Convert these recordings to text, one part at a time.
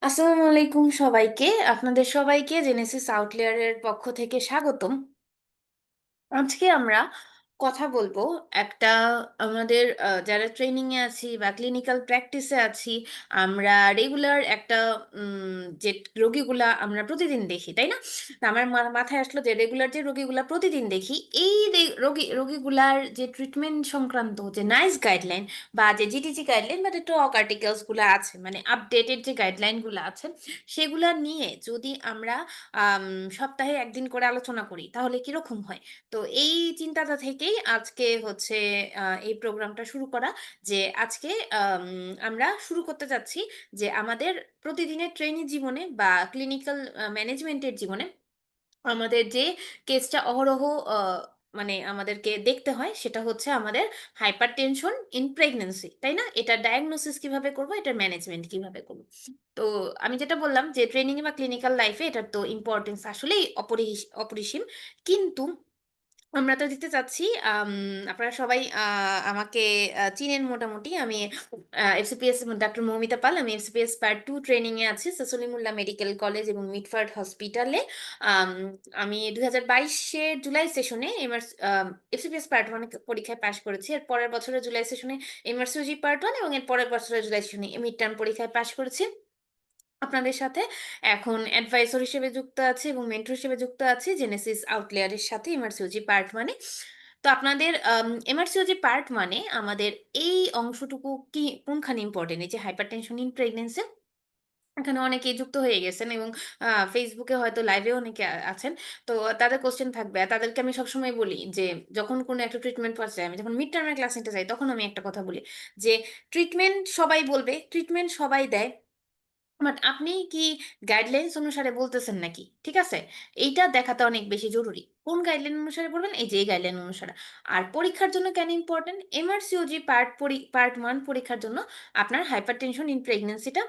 আসসালামু আলাইকুম সবাইকে। আপনাদের সবাইকে জেনেসিস আউটলেয়ারের পক্ষ থেকে স্বাগতম। আজকে আমরা কথা বলবো একটা আমাদের যারা ট্রেনিং এ আছি বা ক্লিনিক্যাল প্র্যাকটিসে আছি, আমরা রেগুলার একটা যে রোগীগুলা আমরা প্রতিদিন দেখি, তাই না? তো আমার মাথায় আসলো যে রেগুলার যে রোগীগুলা প্রতিদিন দেখি, এই রোগীগুলার যে ট্রিটমেন্ট সংক্রান্ত যে নাইস গাইডলাইন বা যে জিটিজি গাইডলাইন বা যে টক আর্টিকেলস গুলো আছে, মানে আপডেটেড যে গাইডলাইন গুলো আছে, সেগুলা নিয়ে যদি আমরা আম, সপ্তাহে একদিন করে আলোচনা করি তাহলে কিরকম হয়। তো এই চিন্তাটা থেকেই আজকে হচ্ছে এই প্রোগ্রামটা শুরু করা, যে আজকে আমরা শুরু করতে যাচ্ছি যে আমাদের প্রতিদিনের ট্রেনি জীবনে বা ক্লিনিক্যাল ম্যানেজমেন্টের জীবনে আমাদের যে কেসটা অহরহ মানে আমাদেরকে দেখতে হয় সেটা হচ্ছে আমাদের হাইপারটেনশন ইন প্রেগন্যান্সি, তাই না? এটা ডায়াগনোসিস কিভাবে করব, এটার ম্যানেজমেন্ট কিভাবে করব। তো আমি যেটা বললাম যে ট্রেনিং বা ক্লিনিক্যাল লাইফে এটার তো ইম্পর্টেন্স আসলেই অপরিসীম। কিন্তু আমরা তো দিতে চাচ্ছি। আম আপনারা সবাই আমাকে চিনেন মোটামুটি। আমি এফসিপিএস ডক্টর মৌমিতা পাল। আমি এফসিপিএস পার্ট 2 ট্রেনিং এ আছি সলিমুল্লাহ মেডিকেল কলেজ এবং মিটফোর্ড হসপিটালে। আম আমি ২০২২ এর জুলাই সেশনে এফসিপিএস পার্ট 1 পরীক্ষায় পাস করেছি। এর পরের বছরের জুলাই সেশনে এমআরসিওজি পার্ট 1 এবং এর পরের বছরের জুলাই সেশনে মিড টার্ম পরীক্ষায় পাস করেছি। আপনাদের সাথে এখন অ্যাডভাইসর হিসেবে যুক্ত আছি এবং মেন্টর হিসেবে যুক্ত আছি জেনেসিস আউটলেয়ারের সাথে এমআরসিওজি পার্ট মানে। তো আপনাদের এমআরসিওজি পার্ট মানে আমাদের এই অংশটুকু কি কোনখানে ইম্পর্টেন্ট, এই যে হাইপারটেনশন ইন প্রেগন্যান্সি, এখানে অনেকেই যুক্ত হয়ে গেছেন এবং ফেসবুকে হয়তো লাইভেও অনেকে আছেন। তো তাদের কোশ্চেন থাকবে, আর তাদেরকে আমি সবসময় বলি যে যখন কোনো একটা ট্রিটমেন্ট পাওয়া যায়, আমি যখন মিড টার্মের ক্লাস নিতে যাই তখন আমি একটা কথা বলি যে ট্রিটমেন্ট সবাই বলবে, ট্রিটমেন্ট সবাই দেয়, বাট আপনি কি গাইডলাইনস অনুসারে বলতেছেন নাকি? ঠিক আছে? এইটা দেখাটা অনেক বেশি জরুরি। কোন গাইডলাইন অনুসারে বলবেন? এই যে এই গাইডলাইন অনুসারে। আর পরীক্ষার জন্য কেন ইম্পোর্টেন্ট? এমআরসিওজি পার্ট 1 পরীক্ষার জন্য আপনার হাইপারটেনশন ইন প্রেগন্যান্সিটা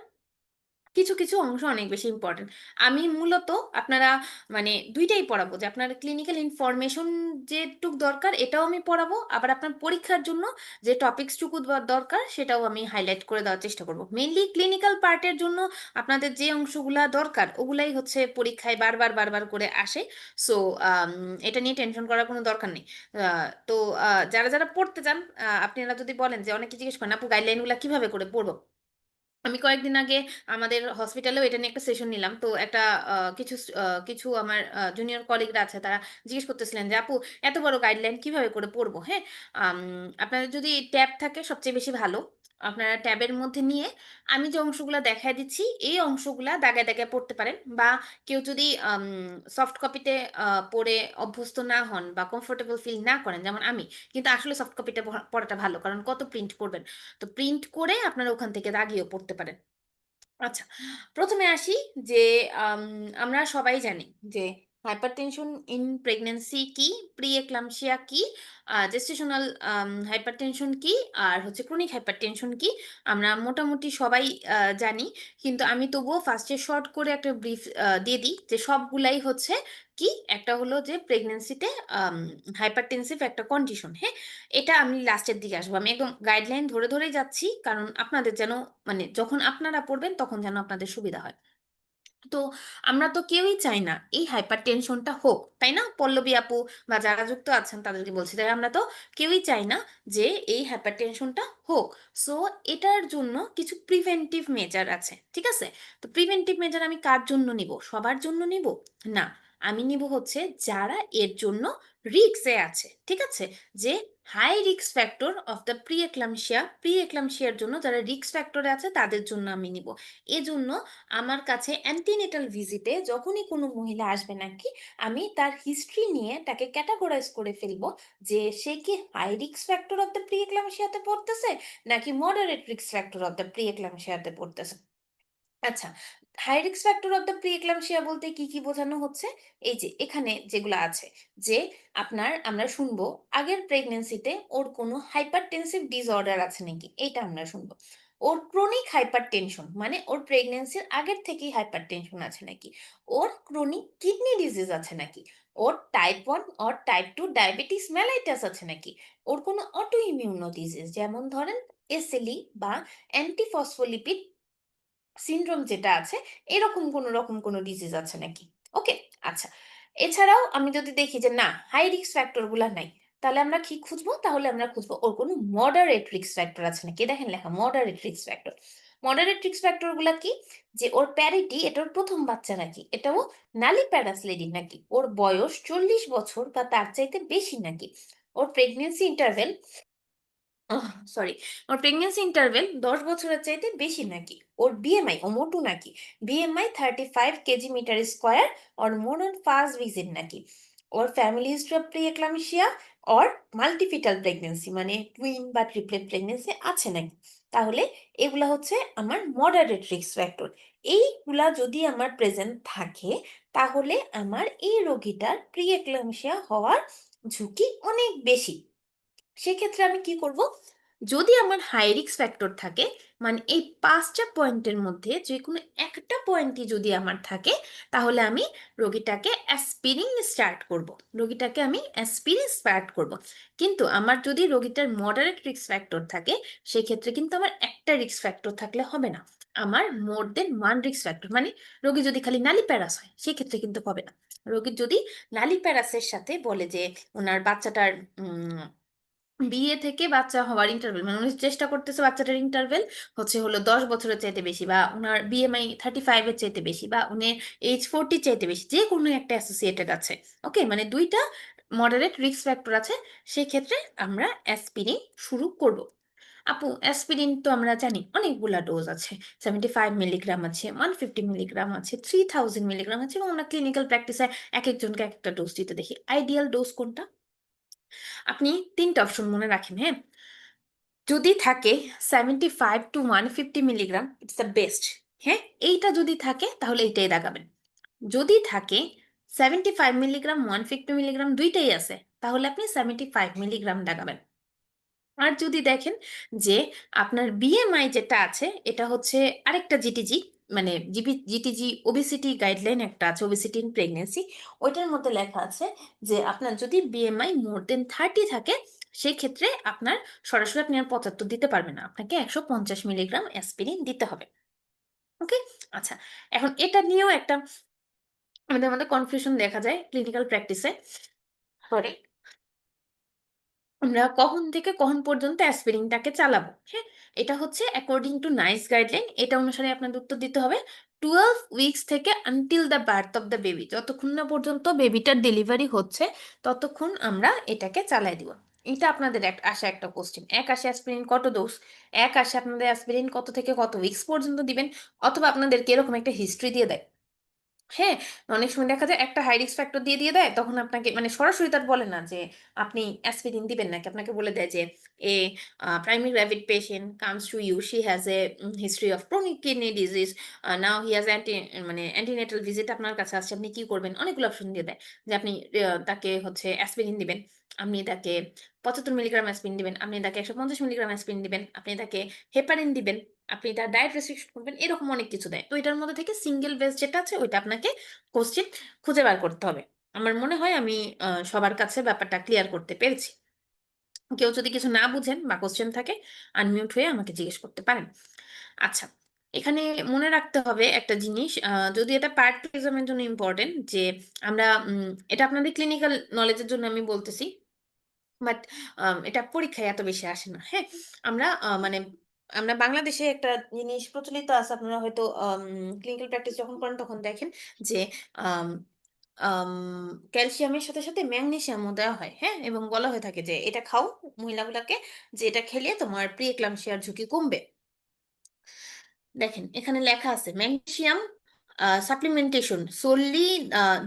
কিছু অংশ অনেক বেশি ইম্পোর্টেন্ট। আমি মূলত আপনারা মানে ২ টাই পড়াবো, যে আপনার ক্লিনিক্যাল ইনফরমেশন যেটুক দরকার এটাও আমি পড়াবো। আবার আপনার পরীক্ষার জন্য যে টপিকস টুকু দরকার সেটাও আমি হাইলাইট করে দেওয়ার চেষ্টা করব। মেইনলি ক্লিনিক্যাল পার্টের জন্য আপনাদের যে অংশগুলা দরকার ওগুলাই হচ্ছে পরীক্ষায় বারবার করে আসে। সো আম এটা নিয়ে টেনশন করার কোনো দরকার নেই। তো যারা পড়তে চান, আপনারা যদি বলেন যে অনেকে জিজ্ঞেস করেন, "আপু গাইডলাইন গুলা কিভাবে করে পড়ব?" আমি কয়েকদিন আগে আমাদের হসপিটালেও এটা নিয়ে একটা সেশন নিলাম। তো একটা কিছু আমার জুনিয়র কলিগরা আছে, তারা জিজ্ঞেস করতেছিলেন যে, "আপু এত বড় গাইডলাইন কিভাবে করে পড়বো?" হ্যাঁ? আম আপনাদের যদি ট্যাব থাকে সবচেয়ে বেশি ভালো। আপনারা ট্যাবের মধ্যে নিয়ে আমি যে অংশগুলা দেখায় দিচ্ছি, এই অংশগুলা দাগায় পড়তে পারেন। বা কেউ যদি সফট কপিতে পড়ে অভ্যস্ত না হন বা কমফোর্টেবল ফিল না করেন, যেমন আমি। কিন্তু আসলে সফট কপিটা পড়াটা ভালো। কারণ কত প্রিন্ট করবেন। তো প্রিন্ট করে আপনারা ওখান থেকে দাগিয়েও পড়তে পারেন। আচ্ছা, ১ম এ আসি যে আম আমরা সবাই জানি যে হাইপারটেনশন ইন প্রেগন্যান্সি কি, প্রি-এক্লাম্পসিয়া কি, জেস্টেশনাল হাইপারটেনশন কি, আর হচ্ছে ক্রনিক হাইপারটেনশন কি। আমরা মোটামুটি সবাই জানি। কিন্তু আমি তবুও ফার্স্ট এ শর্ট করে একটা ব্রিফ দিয়ে দিই যে সবগুলাই হচ্ছে কি, একটা হলো যে প্রেগন্যান্সিতে আম হাইপারটেনসিভ একটা কন্ডিশন, হ্যাঁ? এটা আমি লাস্টের দিকে আসবো। আমি একদম গাইডলাইন ধরে যাচ্ছি। কারণ আপনাদের যেন মানে যখন আপনারা পড়বেন তখন যেন আপনাদের সুবিধা হয়। তো আমরা তো কেউই চাই না এই হাইপার টেনশনটা হোক, তাই না? পল্লবী আপু বা যারা যুক্ত আছেন তাদেরকে বলছি। তাই আমরা তো কেউই চাই না যে এই হাইপার টেনশনটা হোক। সো এটার জন্য কিছু প্রিভেন্টিভ মেজার আছে। ঠিক আছে? তো প্রিভেন্টিভ মেজার আমি কার জন্য নিব? সবার জন্য নিব? না। আমি নিব হচ্ছে যারা এর জন্য রিস্ক এ আছে। ঠিক আছে? যে high risk factor of the প্রি-এক্লাম্পসিয়ার জন্য যারা রিস্ক ফ্যাক্টরে আছে তাদের জন্য আমি নিব। এজন্য আমার কাছে অ্যান্টিনেটাল ভিজিটে যখনই কোনো মহিলা আসবে নাকি, আমি তার হিস্ট্রি নিয়ে তাকে ক্যাটেগরাইজ করে ফেলবো যে সে কি high risk factor of the প্রি-এক্লাম্পসিয়াতে পড়তেছে নাকি moderate risk factor of the প্রি-এক্লাম্পসিয়াতে পড়তেছে। আচ্ছা, high risk factor of the pre-eclampsia বলতে কি বোঝানো হচ্ছে? এই যে এখানে যেগুলা আছে, যে আমরা শুনবো আগের প্রেগন্যান্সিতে ওর কোনো হাইপারটেনসিভ ডিসঅর্ডার আছে নাকি? এইটা আমরা শুনবো। ওর ক্রনিক হাইপারটেনশন মানে ওর প্রেগন্যান্সির আগের থেকেই হাইপারটেনশন আছে নাকি? ওর ক্রনিক কিডনি ডিজিজ আছে নাকি? ওর type 1 or type 2 diabetes mellitus আছে নাকি? ওর কোনো অটো ইমিউনো ডিজিজ যেমন ধরেন এসএলই বা অ্যান্টি ফসফোলিপিড সিনড্রোম যেটা আছে, এরকম কোনো ডিজিজ আছে নাকি? ওকে? আচ্ছা। এছাড়াও আমি যদি দেখি যে না, হাই রিস্ক ফ্যাক্টর গুলা নাই, তাহলে আমরা কি খুঁজবো? তাহলে আমরা খুঁজবো ওর কোনো মডারেট রিস্ক ফ্যাক্টর আছে নাকি? দেখেন লেখা moderate risk factor. Moderate risk factor গুলা কি? যে ওর প্যারিটি, এটা ওর ১ম বাচ্চা নাকি? এটা ও নালিপ্যারাস লেডি নাকি? ওর বয়স ৪০ বছর বা তার চাইতে বেশি নাকি? ওর প্রেগন্যান্সি ইন্টারভ্যাল সরি। ওর প্রেগন্যান্সি ইন্টারভ্যাল ১০ বছরের চাইতে বেশি নাকি? ওর বিএমআই, ও মোটু নাকি? BMI 35 KG metre square or more on first visit নাকি? ওর family history of pre-eclampsia or multifetal pregnancy মানে টুইন বা ট্রিপলেট প্রেগন্যান্সি আছে নাকি? তাহলে এগুলা হচ্ছে আমার মডারেট রিস্ক ফ্যাক্টর। এইগুলা যদি আমার প্রেজেন্ট থাকে, তাহলে আমার এই রোগীটার প্রি-এক্লাম্পসিয়া হওয়ার ঝুঁকি অনেক বেশি। সেক্ষেত্রে আমি কি করব? যদি আমার হাই রিস্ক ফ্যাক্টর থাকে, মানে এই ৫ টা পয়েন্টের মধ্যে যেকোনো একটা পয়েন্টই যদি আমার থাকে, তাহলে আমি রোগীটাকে অ্যাসপিরিন স্টার্ট করব। রোগীটাকে আমি অ্যাসপিরিন স্টার্ট করব। কিন্তু আমার যদি রোগীটার মডারেট রিস্ক ফ্যাক্টর থাকে, সেক্ষেত্রে কিন্তু আমার একটা রিস্ক ফ্যাক্টর থাকলে হবে না। আমার মোর দেন 1 রিস্ক ফ্যাক্টর, মানে রোগী যদি খালি নালিপ্যারাস হয়, সেক্ষেত্রে কিন্তু হবে না। রোগীর যদি নালিপ্যারাসের সাথে বলে যে উনার বাচ্চাটার উম বিয়ে থেকে বাচ্চা হওয়ার ইন্টারভ্যাল, মানে উনি চেষ্টা করতেছে বাচ্চাটার ইন্টারভ্যাল হলো ১০ বছরের চাইতে বেশি, বা উনার বিএমআই 35 এর চাইতে বেশি, বা উনি এইজ 40 চাইতে বেশি, যে কোনো একটা অ্যাসোসিয়েটেড আছে। ওকে? মানে ২ টা মডারেট রিস্ক ফ্যাক্টর আছে। সেক্ষেত্রে আমরা অ্যাসপিরিন শুরু করব। আপু, অ্যাসপিরিন তো আমরা জানি অনেকগুলা ডোজ আছে। 75 মিলিগ্রাম আছে, 150 মিলিগ্রাম আছে, 3000 মিলিগ্রাম আছে, এবং আমরা ক্লিনিক্যাল প্র্যাকটিসে একেকজনকে একেকটা ডোজ দিতে দেখি। আইডিয়াল ডোজ কোনটা? আপনি ৩ টা অপশন মনে রাখেন, হ্যাঁ? যদি থাকে 75 to 150 milligram, it's the best. হ্যাঁ? এইটা যদি থাকে তাহলে এইটাই দাগাবেন। যদি থাকে 75 মিলিগ্রাম, 150 মিলিগ্রাম ২ টাই আছে, তাহলে আপনি 75 মিলিগ্রাম দাগাবেন। আর যদি দেখেন যে আপনার বিএমআই যেটা আছে, এটা হচ্ছে আরেকটা জিটিজি, মানে জিটিজি ওবেসিটি গাইডলাইন একটা আছে, ওবেসিটি ইন প্রেগন্যান্সি। ওইটার মধ্যে লেখা আছে যে আপনার যদি বিএমআই মোর দেন 30 থাকে, সেক্ষেত্রে আপনার সরাসরি আপনি আর ৭৫ দিতে পারবেন না। আপনাকে ১৫০ মিলিগ্রাম অ্যাসপিরিন দিতে হবে। ওকে? আচ্ছা। এখন এটা নিয়েও একটা আমাদের মধ্যে কনফিউশন দেখা যায় ক্লিনিক্যাল প্র্যাকটিসে। সরি। আমরা কখন থেকে কখন পর্যন্ত অ্যাসপিরিনটাকে চালাবো, হ্যাঁ? এটা হচ্ছে অ্যাকর্ডিং টু নাইস গাইডলাইন। এটা অনুসারে আপনাদের উত্তর দিতে হবে 12 উইকস থেকে until the birth of the baby. যতক্ষণ না পর্যন্ত বেবিটার ডেলিভারি হচ্ছে, ততক্ষণ আমরা এটাকে চালায় দিব। এটা আপনাদের আসা একটা কোয়েশ্চেন। এক আসে অ্যাসপিরিন কত ডোজ? এক আসে আপনাদের অ্যাসপিরিন কত থেকে কত উইকস পর্যন্ত দিবেন? অথবা আপনাদেরকে এরকম একটা হিস্ট্রি দিয়ে দেয়। হ্যাঁ, অনেক সময় দেখা যায় একটা হাই রিস্ক ফ্যাক্টর দিয়ে দেয়। তখন আপনাকে মানে সরাসরি তার বলে না যে আপনি অ্যাসপিরিন দিবেন নাকি। আপনাকে বলে দেয় যে a primary gravid patient comes to you, she has a history of chronic kidney disease, now he has মানে অ্যান্টিনেটাল ভিজিট আপনার কাছে আসছে। আপনি কি করবেন? অনেকগুলো অপশন দিয়ে দেয়। যে আপনি তাকে হচ্ছে অ্যাসপিরিন দিবেন। আপনি তাকে ৭৫ মিলিগ্রাম অ্যাসপিরিন দিবেন। আপনি তাকে ১৫০ মিলিগ্রাম অ্যাসপিরিন দিবেন। আপনি তাকে হেপারিন দিবেন। আপনি তার ডায়েট রেস্ট্রিকশন করবেন, এরকম অনেক কিছু দেয়। তো এটার মধ্যে থেকে সিঙ্গেল বেস যেটা আছে ওইটা আপনাকে কোশ্চেন খুঁজে বার করতে হবে। আমার মনে হয় আমি সবার কাছে ব্যাপারটা ক্লিয়ার করতে পেরেছি। কেউ যদি কিছু না বুঝেন বা কোশ্চেন থাকে, আনমিউট হয়ে আমাকে জিজ্ঞেস করতে পারেন। আচ্ছা, এখানে মনে রাখতে হবে একটা জিনিস, যদি এটা পার্ট এক্সাম এর জন্য ইম্পোর্টেন্ট, যে আমরা এটা আপনাদের ক্লিনিক্যাল নলেজ এর জন্য আমি বলতেছি। বাট এটা পরীক্ষায় এত বেশি আসে না। হ্যাঁ? আমরা মানে আমরা বাংলাদেশে একটা জিনিস প্রচলিত আছে, আপনারা হয়তো ক্লিনিক্যাল প্র্যাকটিস যখন করেন তখন দেখেন যে আম আম ক্যালসিয়ামের সাথে ম্যাগনেসিয়ামও দেওয়া হয়। হ্যাঁ? এবং বলা হয়ে থাকে যে এটা খাও মহিলাগুলাকে, যে এটা খেলে তোমার প্রি-এক্লাম্পসিয়ার ঝুঁকি কমবে। দেখেন এখানে লেখা আছে magnesium supplementation solely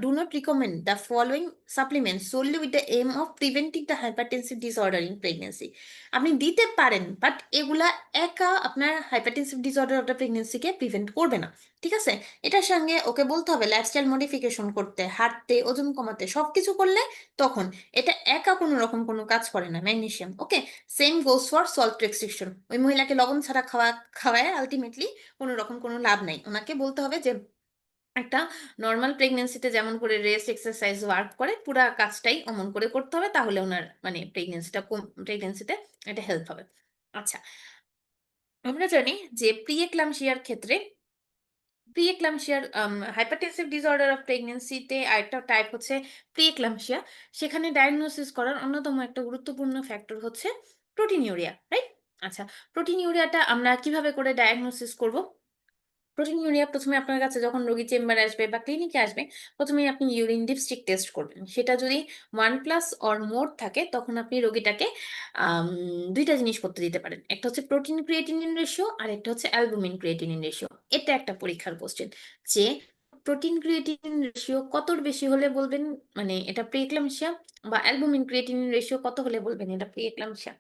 do not recommend the following supplements solely with the aim of preventing the hypertensive disorder in pregnancy. আপনি দিতে পারেন, বাট এগুলা একা আপনার hypertensive disorder of the pregnancy K prevent করবে না। ঠিক আছে? এটার সঙ্গে ওকে বলতে হবে লাইফস্টাইল মডিফিকেশন করতে, হাঁটতে, ওজন কমাতে, সবকিছু করলে তখন। এটা একা কোনো রকম কোনো কাজ করে না magnesium. Okay? Same goes for salt restriction. ওই মহিলাকে লবণ ছাড়া খাওয়ায় আল্টিমেটলি কোনো রকম কোনো লাভ নাই। উনাকে বলতে হবে যে একটা নরমাল প্রেগন্যান্সিতে যেমন করে রেস্ট, এক্সারসাইজ, ওয়ার্ক করে পুরা কাজটাই অমন করে করতে হবে। তাহলে উনার মানে প্রেগন্যান্সিতে এটা হেল্প হবে। আচ্ছা, আমরা জানি যে প্রি-এক্লাম্পসিয়ার ক্ষেত্রে প্রি-এক্লাম্পসিয়ার হাইপারটেনসিভ ডিসঅর্ডার অফ প্রেগন্যান্সিতে আরেকটা টাইপ হচ্ছে প্রি-এক্লাম্পসিয়া। সেখানে ডায়াগনোসিস করার অন্যতম একটা গুরুত্বপূর্ণ ফ্যাক্টর হচ্ছে প্রোটিনিউরিয়া, রাইট? আচ্ছা, প্রোটিনিউরিয়াটা আমরা কিভাবে করে ডায়াগনোসিস করব? প্রোটিনিউরিয়া ১ম এ আপনার কাছে যখন রোগী চেম্বারে আসবে বা ক্লিনিকে আসবে, ১ম এই আপনি ইউরিন ডিপস্টিক টেস্ট করবেন। সেটা যদি 1+ অর মোর থাকে তখন আপনি রোগীটাকে আম ২ টা জিনিস করতে দিতে পারেন। একটা হচ্ছে প্রোটিন ক্রিয়েটিনিন রেশিও, আরেকটা হচ্ছে অ্যালবুমিন ক্রিয়েটিনিন রেশিও। এটা একটা পরীক্ষার কোয়েশ্চেন যে প্রোটিন ক্রিয়েটিনিন রেশিও কতর বেশি হলে বলবেন মানে এটা প্রি-এক্লাম্পসিয়া, বা অ্যালবুমিন ক্রিয়েটিনিন রেশিও কত হলে বলবেন এটা প্রি-এক্লাম্পসিয়া।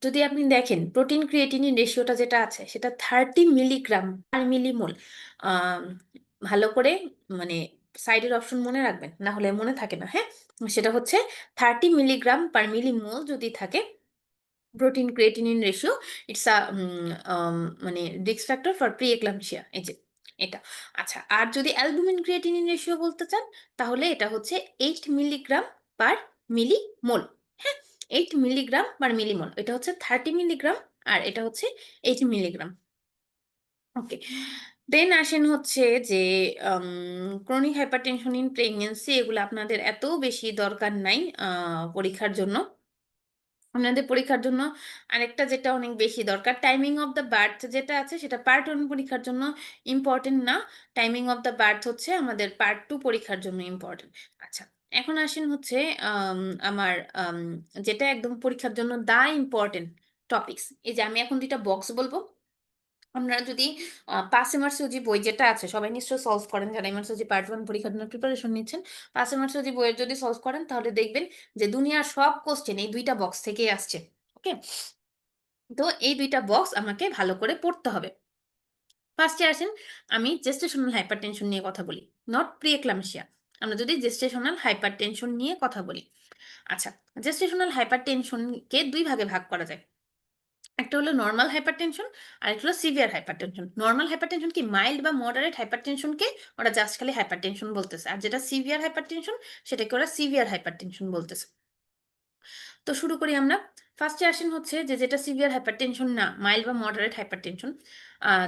যদি আপনি দেখেন প্রোটিন ক্রিয়েটিনিন রেশিওটা যেটা আছে সেটা 30 মিলিগ্রাম পার মিলিমোল। আম ভালো করে মানে সাইডের অপশন মনে রাখবেন। না হলে মনে থাকে না, হ্যাঁ? সেটা হচ্ছে 30 মিলিগ্রাম পার মিলিমোল যদি থাকে protein creatinine ratio, it's a মানে রিস্ক ফ্যাক্টর ফর প্রি-এক্লাম্পসিয়া, এই যে এটা। আচ্ছা, আর যদি অ্যালবুমিন ক্রিয়েটিনিন রেশিও বলতে চান তাহলে এটা হচ্ছে 8 মিলিগ্রাম পার মিলিমোল। হ্যাঁ? 8 মিলিগ্রাম পার মিলিমোল। এটা হচ্ছে 30 মিলিগ্রাম আর এটা হচ্ছে 8 মিলিগ্রাম। ওকে। দেন আসেন হচ্ছে যে আম ক্রনিক হাইপারটেনশন ইন প্রেগন্যান্সি এগুলো আপনাদের এত বেশি দরকার নাই পরীক্ষার জন্য। আপনাদের পরীক্ষার জন্য আরেকটা যেটা অনেক বেশি দরকার, টাইমিং অফ দ্য বার্থ যেটা আছে সেটা পার্ট 1 পরীক্ষার জন্য ইম্পোর্টেন্ট না। টাইমিং অফ দ্য বার্থ হচ্ছে আমাদের পার্ট 2 পরীক্ষার জন্য ইম্পোর্টেন্ট। আচ্ছা, এখন আসেন হচ্ছে আম আমার আম যেটা একদম পরীক্ষার জন্য ইম্পোর্টেন্ট টপিকস। এই যে আমি এখন ২ টা বক্স বলব। আপনারা যদি পাস এমআরসিওজি বই যেটা আছে সবাই নিশ্চয়ই সলভ করেন যারা এমআরসিওজি পার্ট 1 পরীক্ষার জন্য প্রিপারেশন নিচ্ছেন। পাস এমআরসিওজি বইয়ের যদি সলভ করেন তাহলে দেখবেন যে দুনিয়ার সব কোয়েশ্চেন এই ২ টা বক্স থেকেই আসছে। ওকে? তো এই ২ টা বক্স আমাকে ভালো করে পড়তে হবে। ফার্স্ট এ আসেন আমি জেস্টেশনাল হাইপারটেনশন নিয়ে কথা বলি। Not pre-eclampsia. আমরা যদি জেস্টেশনাল হাইপারটেনশন নিয়ে কথা বলি। আচ্ছা, জেস্টেশনাল হাইপারটেনশন কে ২ ভাগে ভাগ করা যায়। একটা হলো নরমাল হাইপারটেনশন, আরেকটা হলো সিভিয়ার হাইপারটেনশন। নরমাল হাইপারটেনশন কি মাইল্ড বা মডারেট হাইপারটেনশনকে ওরা জাস্ট খালি হাইপারটেনশন বলতেছে। আর যেটা সিভিয়ার হাইপারটেনশন সেটাকে ওরা সিভিয়ার হাইপারটেনশন বলতেছে। তো শুরু করি আমরা। ফার্স্ট এ আসেন হচ্ছে যে যেটা সিভিয়ার হাইপারটেনশন না, মাইল্ড বা মডারেট হাইপারটেনশন।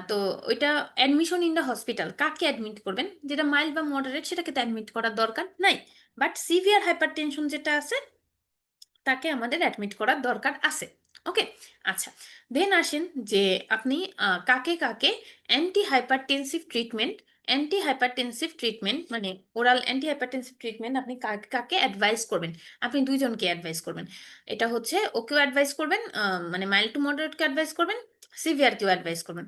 তো ওইটা অ্যাডমিশন ইন দ্য হসপিটাল কাকে অ্যাডমিট করবেন? যেটা মাইল্ড বা মডারেট সেটাকে তো অ্যাডমিট করার দরকার নাই। বাট সিভিয়ার হাইপারটেনশন যেটা আছে তাকে আমাদের অ্যাডমিট করার দরকার আছে। ওকে? আচ্ছা। দেন আসেন যে আপনি কাকে অ্যান্টি হাইপারটেনসিভ ট্রিটমেন্ট মানে ওরাল অ্যান্টি হাইপারটেনসিভ ট্রিটমেন্ট আপনি কাকে অ্যাডভাইস করবেন? আপনি ২ জনকে অ্যাডভাইস করবেন। এটা হচ্ছে ওকেও অ্যাডভাইস করবেন, মানে mild to moderate K advice করবেন, সিভিয়ার কেও অ্যাডভাইস করবেন।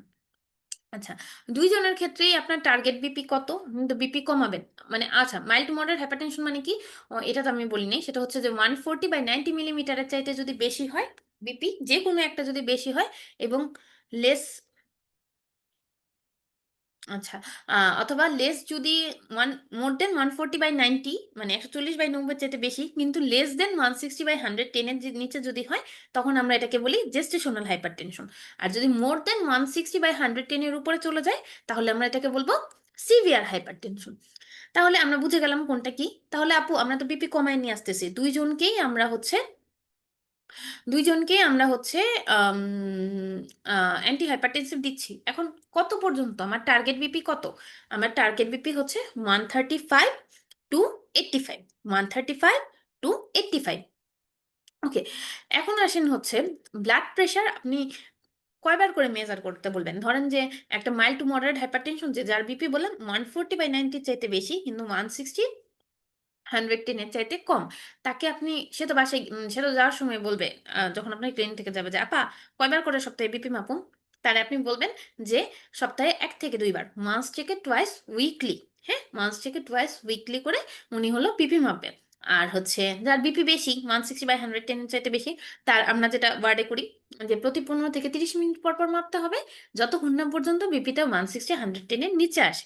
আচ্ছা, ২ জনের ক্ষেত্রেই আপনার টার্গেট বিপি কত? তো বিপি কমাবেন। মানে আচ্ছা, মাইল্ড টু মডারেট হাইপারটেনশন মানে কি? এটা তো আমি বলি নাই। সেটা হচ্ছে যে 140/90 মিলিমিটারের চাইতে যদি বেশি হয় বিপি, যেকোনো একটা যদি বেশি হয় এবং লেস আচ্ছা, অথবা লেস যদি ওয়ান মোর দ্যান 140/90 মানে 140/90 চাইতে বেশি কিন্তু লেস দ্যান 160/110 এর নিচে যদি হয় তখন আমরা এটাকে বলি জেস্টেশনাল হাইপারটেনশন। আর যদি মোর দ্যান 160/110 এর উপরে চলে যায় তাহলে আমরা এটাকে বলব সিভিয়ার হাইপারটেনশন। তাহলে আমরা বুঝে গেলাম কোনটা কি। তাহলে আপু আমরা তো বিপি কমায় নিয়ে আসতেছি। ২ জনকেই আমরা হচ্ছে ২ জনকেই আমরা হচ্ছে আম আ অ্যান্টি হাইপারটেনসিভ দিচ্ছি। এখন কত পর্যন্ত? আমার টার্গেট বিপি কত? আমার টার্গেট বিপি হচ্ছে 135 টু 85, 135 টু 85। ওকে। এখন আসেন হচ্ছে ব্লাড প্রেশার আপনি কয়বার করে মেজার করতে বলবেন? ধরেন যে একটা মাইল্ড টু মডারেট হাইপারটেনশন যে যার বিপি বললাম 140/90 র চাইতে বেশি কিন্তু 160 110 এর চাইতে কম। তাকে আপনি সে তো বাসায় সে তো যাওয়ার সময় বলবে যখন আপনার ক্লিনিক থেকে যাবে যে, "আপা কয়বার করে সপ্তাহে বিপি মাপুম?" তাহলে আপনি বলবেন যে, "সপ্তাহে ১ থেকে ২ বার। once থেকে twice weekly" হ্যাঁ? once থেকে twice weekly করে উনি হলো বিপি মাপবেন। আর হচ্ছে যার বিপি বেশি 160/110 এর চাইতে বেশি, তার আমরা যেটা ওয়ার্ডে করি যে প্রতি ১৫ থেকে ৩০ মিনিট পর মাপতে হবে যতক্ষণ না পর্যন্ত বিপিটা 160/110 এর নিচে আসে।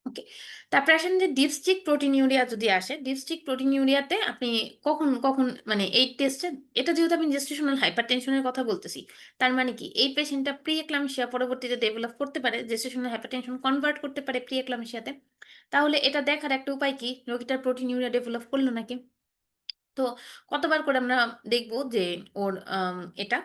ওকে। তারপরে আসেন যে ডিপস্টিক প্রোটিনিউরিয়া যদি আসে, ডিপস্টিক প্রোটিনিউরিয়াতে আপনি কখন মানে এই টেস্টে এটা যেহেতু আমি জেস্টেশনাল হাইপারটেনশন এর কথা বলতেছি। তার মানে কি? এই পেশেন্টটা প্রি-এক্লাম্পসিয়া পরবর্তীতে ডেভেলপ করতে পারে। জেস্টেশনাল হাইপারটেনশন কনভার্ট করতে পারে প্রি-এক্লাম্পসিয়াতে। তাহলে এটা দেখার একটা উপায় কি? রোগীটার প্রোটিনিউরিয়া ডেভেলপ করল নাকি? তো কতবার করে আমরা দেখব যে ওর এটা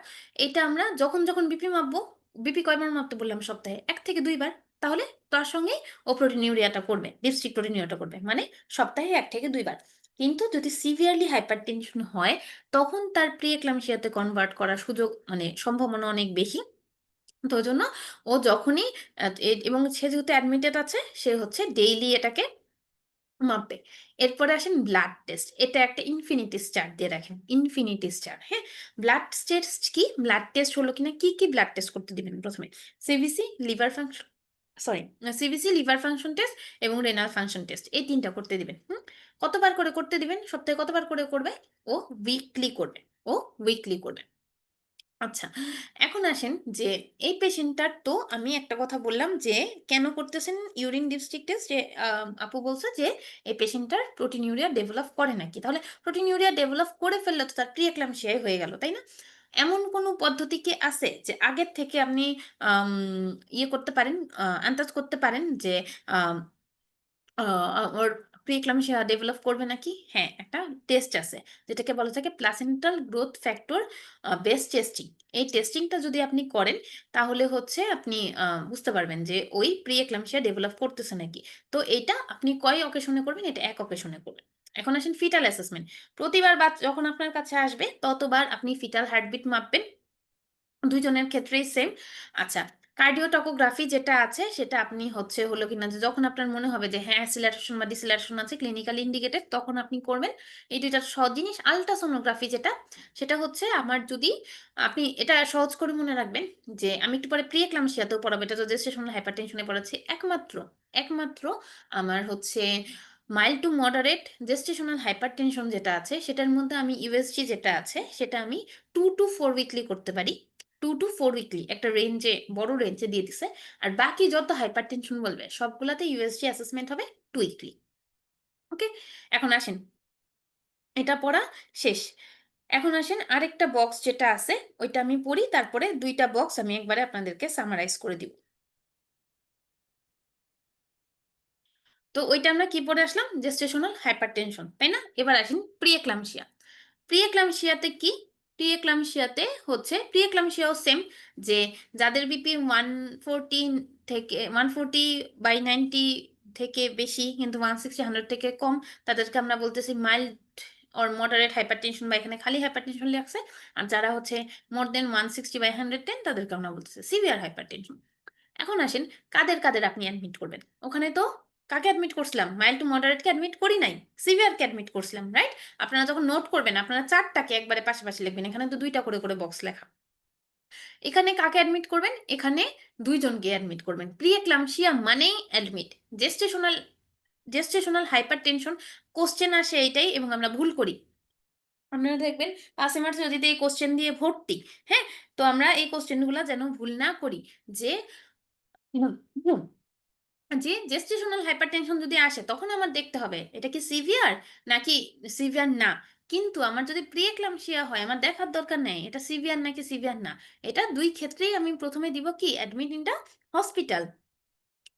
আমরা যখন বিপি মাপবো, বিপি কয়বার মাপতে বললাম সপ্তাহে? ১ থেকে ২ বার। তাহলে তার সঙ্গেই ও প্রোটিনিউরিয়াটা করবে, ডিপস্টিক প্রোটিনিউরিয়াটা করবে। মানে সপ্তাহে ১ থেকে ২ বার। কিন্তু যদি সিভিয়ারলি হাইপারটেনশন হয়, তখন তার প্রি-এক্লাম্পসিয়াতে কনভার্ট করার সুযোগ মানে সম্ভাবনা অনেক বেশি। তো ওজন্য ও যখনই এবং সে যেহেতু অ্যাডমিটেড আছে, সে হচ্ছে ডেইলি এটাকে মাপবে। এরপরে আসেন ব্লাড টেস্ট। এটা একটা ইনফিনিটি স্টার দিয়ে রাখেন। ইনফিনিটি স্টার, হ্যাঁ? ব্লাড টেস্ট কি? ব্লাড টেস্ট হলো কিনা কি ব্লাড টেস্ট করতে দিবেন ১ম এ? CBC, liver function sorry CBC, liver function test এবং রেনাল ফাংশন টেস্ট। এই ৩ টা করতে দিবেন। কতবার করে করতে দিবেন? সপ্তাহে কতবার করে করবে? ও উইকলি করবে। ও উইকলি করবে। আচ্ছা। এখন আসেন যে এই পেশেন্টটার তো আমি একটা কথা বললাম যে কেন করতেছেন ইউরিন ডিপস্টিক টেস্ট? যে আপু বলছে যে এই পেশেন্টটার প্রোটিনিউরিয়া ডেভেলপ করে নাকি? তাহলে প্রোটিনিউরিয়া ডেভেলপ করে ফেললে তো তার প্রি-এক্লাম্পসিয়াই হয়ে গেল, তাই না? এমন কোনো পদ্ধতি কি আছে যে আগের থেকে আপনি আম ইয়ে করতে পারেন, আন্দাজ করতে পারেন যে আম আ আ ওর প্রি-এক্লাম্পসিয়া ডেভেলপ করবে নাকি? হ্যাঁ, একটা টেস্ট আছে। যেটাকে বলা থাকে placental growth factor base testing. এই টেস্টিংটা যদি আপনি করেন, তাহলে হচ্ছে আপনি বুঝতে পারবেন যে ওই প্রি-এক্লাম্পসিয়া ডেভেলপ করতেছে নাকি। তো এইটা আপনি কয় অকেশনে করবেন? এটা ১ অকেশনে করবেন। এখন আসেন ফিটাল অ্যাসেসমেন্ট। প্রতিবার যখন আপনার কাছে আসবে, ততবার আপনি ফিটাল হার্টবিট মাপবেন। ২ জনের ক্ষেত্রেই সেম। আচ্ছা, কার্ডিওটকোগ্রাফি যেটা আছে সেটা আপনি হচ্ছে হলো কিনা যে যখন আপনার মনে হবে যে হ্যাঁ, অ্যাসিলারেশন বা ডিসিলারেশন আছে ক্লিনিক্যালি ইন্ডিকেটেড তখন আপনি করবেন। এই ২ টা জিনিস। আল্ট্রাসোনোগ্রাফি যেটা, সেটা হচ্ছে আমার যদি আপনি এটা সহজ করে মনে রাখবেন যে আমি একটু পরে প্রি-এক্লাম্পসিয়াতেও পড়াবো। এটা তো জেস্টেশনাল হাইপারটেনশন এ পড়াচ্ছি। একমাত্র আমার হচ্ছে mild to moderate gestational hypertension যেটা আছে সেটার মধ্যে আমি ইউএসজি যেটা আছে সেটা আমি 2 to 4 উইকলি করতে পারি। 2 to 4 উইকলি একটা রেঞ্জে বড় রেঞ্জে দিয়ে দিছে। আর বাকি যত হাইপারটেনশন বলবে সবগুলাতে ইউএসজি অ্যাসেসমেন্ট হবে 2 উইকলি। ওকে? এখন আসেন এটা পড়া শেষ। এখন আসেন আরেকটা বক্স যেটা আছে ওইটা আমি পড়ি তারপরে ২ টা বক্স আমি একবারে আপনাদেরকে সামারাইজ করে দিব। তো ওইটা আমরা কি পড়ে আসলাম? গেস্টেশনাল হাইপারটেনশন, তাই না? এবার আসেন প্রি-এক্লাম্পসিয়া। প্রি-এক্লাম্পসিয়াতে কি? প্রি-এক্লাম্পসিয়াতে হচ্ছে প্রি-এক্লাম্পসিয়াও সেম যে যাদের বিপি 140 থেকে 140/90 থেকে বেশি কিন্তু 160/100 থেকে কম তাদেরকে আমরা বলতেছি মাইল্ড অর মডারেট হাইপারটেনশন বা এখানে খালি হাইপারটেনশন লেখছে। আর যারা হচ্ছে মোর দ্যান 160/110 তাদেরকে আমরা বলতেছি সিভিয়ার হাইপারটেনশন। এখন আসেন কাদের আপনি অ্যাডমিট করবেন? ওখানে তো কাকে অ্যাডমিট করছিলাম? Mild to moderate K admit করি নাই। সিভিয়ার কে অ্যাডমিট করছিলাম, রাইট? আপনারা যখন নোট করবেন, আপনারা ৪ টাকে একবারে পাশাপাশি লিখবেন। এখানে তো ২ টা করে বক্স লেখা। এখানে কাকে অ্যাডমিট করবেন? এখানে ২ জনকে অ্যাডমিট করবেন। প্রি-এক্লাম্পসিয়া মানেই admit. Gestational gestational hypertension question আসে এইটাই এবং আমরা ভুল করি। আপনারা দেখবেন পাস এমআরসি নদীতে এই কোয়েশ্চেন দিয়ে ভর্তি। হ্যাঁ? তো আমরা এই কোয়েশ্চেন গুলা যেন ভুল না করি যে হুম, হুম। জি, গেস্টেশনাল হাইপারটেনশন যদি আসে তখন আমার দেখতে হবে এটা কি সিভিয়ার নাকি সিভিয়ার না। কিন্তু আমার যদি প্রি-এক্লাম্পসিয়া হয় আমার দেখার দরকার নেই এটা সিভিয়ার নাকি সিভিয়ার না। এটা ২ ক্ষেত্রেই আমি ১ম এ দিব কি অ্যাডমিট ইন দ্যা হসপিটাল।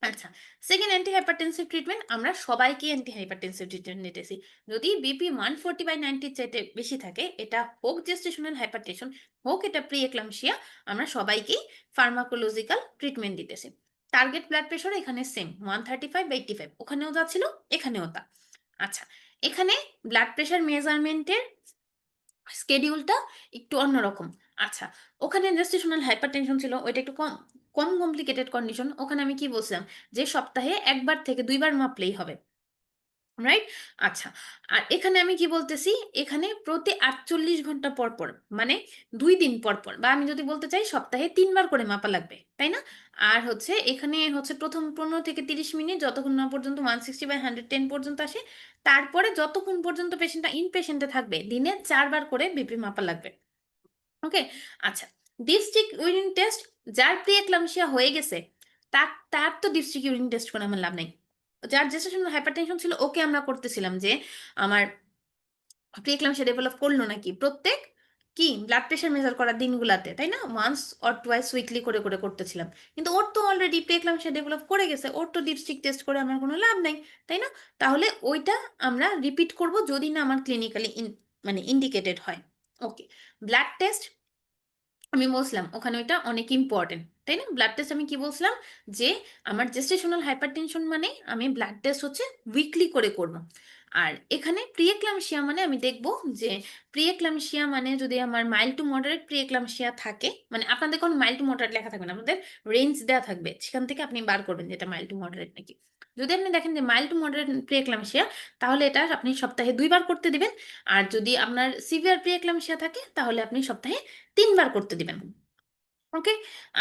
আচ্ছা, সেকেন্ড অ্যান্টি হাইপারটেনসিভ ট্রিটমেন্ট আমরা সবাইকেই অ্যান্টি হাইপারটেনসিভ ট্রিটমেন্ট দিতেছি। যদি বিপি 140/90 এর চাইতে বেশি থাকে, এটা হোক গেস্টেশনাল হাইপারটেনশন, হোক এটা প্রি-এক্লাম্পসিয়া, আমরা সবাইকেই ফার্মাকোলজিক্যাল ট্রিটমেন্ট দিতেছি। টার্গেট ব্লাড প্রেশার এখানে সেম 135/85 ওখানেও যা ছিল, এখানেও তা। আচ্ছা, এখানে ব্লাড প্রেশার মেজারমেন্টের শিডিউলটা একটু অন্যরকম। আচ্ছা, ওখানে গেস্টেশনাল হাইপারটেনশন ছিল ওইটা একটু কম কমপ্লিকেটেড কন্ডিশন। ওখানে আমি কি বলছিলাম? যে সপ্তাহে ১ বার থেকে ২ বার মাপলেই হবে। রাইট? আচ্ছা। আর এখানে আমি কি বলতেছি? এখানে প্রতি ৪৮ ঘন্টা পর, মানে ২ দিন পর বা আমি যদি বলতে চাই সপ্তাহে ৩ বার করে মাপা লাগবে। তাই না? আর হচ্ছে এখানে হচ্ছে ১ম ১৫ থেকে ৩০ মিনিট যতক্ষণ না পর্যন্ত 160/110 পর্যন্ত আসে। তারপরে যতক্ষণ পর্যন্ত পেশেন্টটা ইনপেশেন্ট এ থাকবে, দিনে ৪ বার করে বিপি মাপা লাগবে। ওকে? আচ্ছা। ডিপস্টিক ইউরিন টেস্ট যার প্রি-এক্লাম্পসিয়া হয়ে গেছে, তার তো ডিপস্টিক ইউরিন টেস্ট করে আমার লাভ নাই। যার জেস্টেশনাল হাইপারটেনশন ছিল ওকে আমরা করতেছিলাম যে আমার প্রি-এক্লাম্পসিয়া ডেভেলপ করল নাকি প্রত্যেক কি ব্লাড প্রেশার মেজার করার দিনগুলাতে, তাই না? ওয়ান্স অর টুয়াইস উইকলি করে করতেছিলাম। কিন্তু ওর তো অলরেডি প্রি-এক্লাম্পসিয়া ডেভেলপ করে গেছে। ওর তো ডিপস্টিক টেস্ট করে আমার কোনো লাভ নাই। তাই না? তাহলে ওইটা আমরা রিপিট করব যদি না আমার ক্লিনিক্যালি মানে ইন্ডিকেটেড হয়। ওকে। ব্লাড টেস্ট আমি বলছিলাম ওখানে ওইটা অনেক ইম্পোর্টেন্ট। তাই না? ব্লাড টেস্ট আমি কি বলছিলাম? যে আমার জেস্টেশনাল হাইপারটেনশন মানে আমি ব্লাড টেস্ট হচ্ছে উইকলি করে করব। আর এখানে প্রি-এক্লাম্পসিয়া মানে আমি দেখব যে প্রি-এক্লাম্পসিয়া মানে যদি আমার মাইল্ড টু মডারেট প্রি-এক্লাম্পসিয়া থাকে, মানে আপনাদের কোনো মাইল্ড টু মডারেট লেখা থাকবে না। আপনাদের রেঞ্জ দেয়া থাকবে। সেখান থেকে আপনি বার করবেন যে এটা মাইল্ড টু মডারেট নাকি। যদি আপনি দেখেন যে মাইল্ড টু মডারেট প্রি-এক্লাম্পসিয়া, তাহলে এটা আপনি সপ্তাহে ২ বার করতে দিবেন। আর যদি আপনার সিভিয়ার প্রি-এক্লাম্পসিয়া থাকে তাহলে আপনি সপ্তাহে ৩ বার করতে দিবেন। ওকে?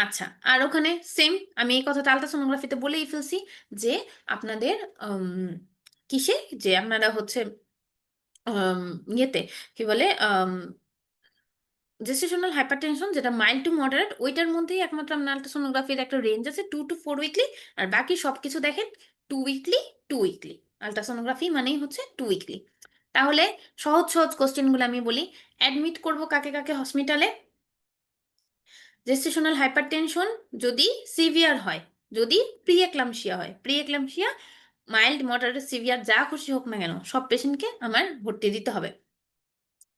আচ্ছা। আর ওখানে সেম, আমি এই কথাটা আল্ট্রাসোনোগ্রাফিতে বলেই ফেলছি যে আপনাদের কিসে? যে আপনারা হচ্ছে আম ইয়েতে কি বলে? জেস্টেশনাল হাইপারটেনশন যেটা মাইল্ড টু মডারেট, ওইটার মধ্যেই একমাত্র আপনার আল্ট্রাসোনোগ্রাফির একটা রেঞ্জ আছে 2 to 4 উইকলি। আর বাকি সবকিছু দেখেন 2 উইকলি, 2 উইকলি। আল্ট্রাসোনোগ্রাফি মানেই হচ্ছে 2 উইকলি। তাহলে সহজ, সহজ কোয়েশ্চেন গুলো আমি বলি। অ্যাডমিট করব কাকে, কাকে হসপিটালে? জেস্টেশনাল হাইপারটেনশন যদি সিভিয়ার হয়, যদি প্রি-এক্লাম্পসিয়া হয়, প্রি-এক্লাম্পসিয়া মাইল্ড, মডারেট, সিভিয়ার যা খুশি হোক না কেন, সব পেশেন্টকে আমার ভর্তি দিতে হবে।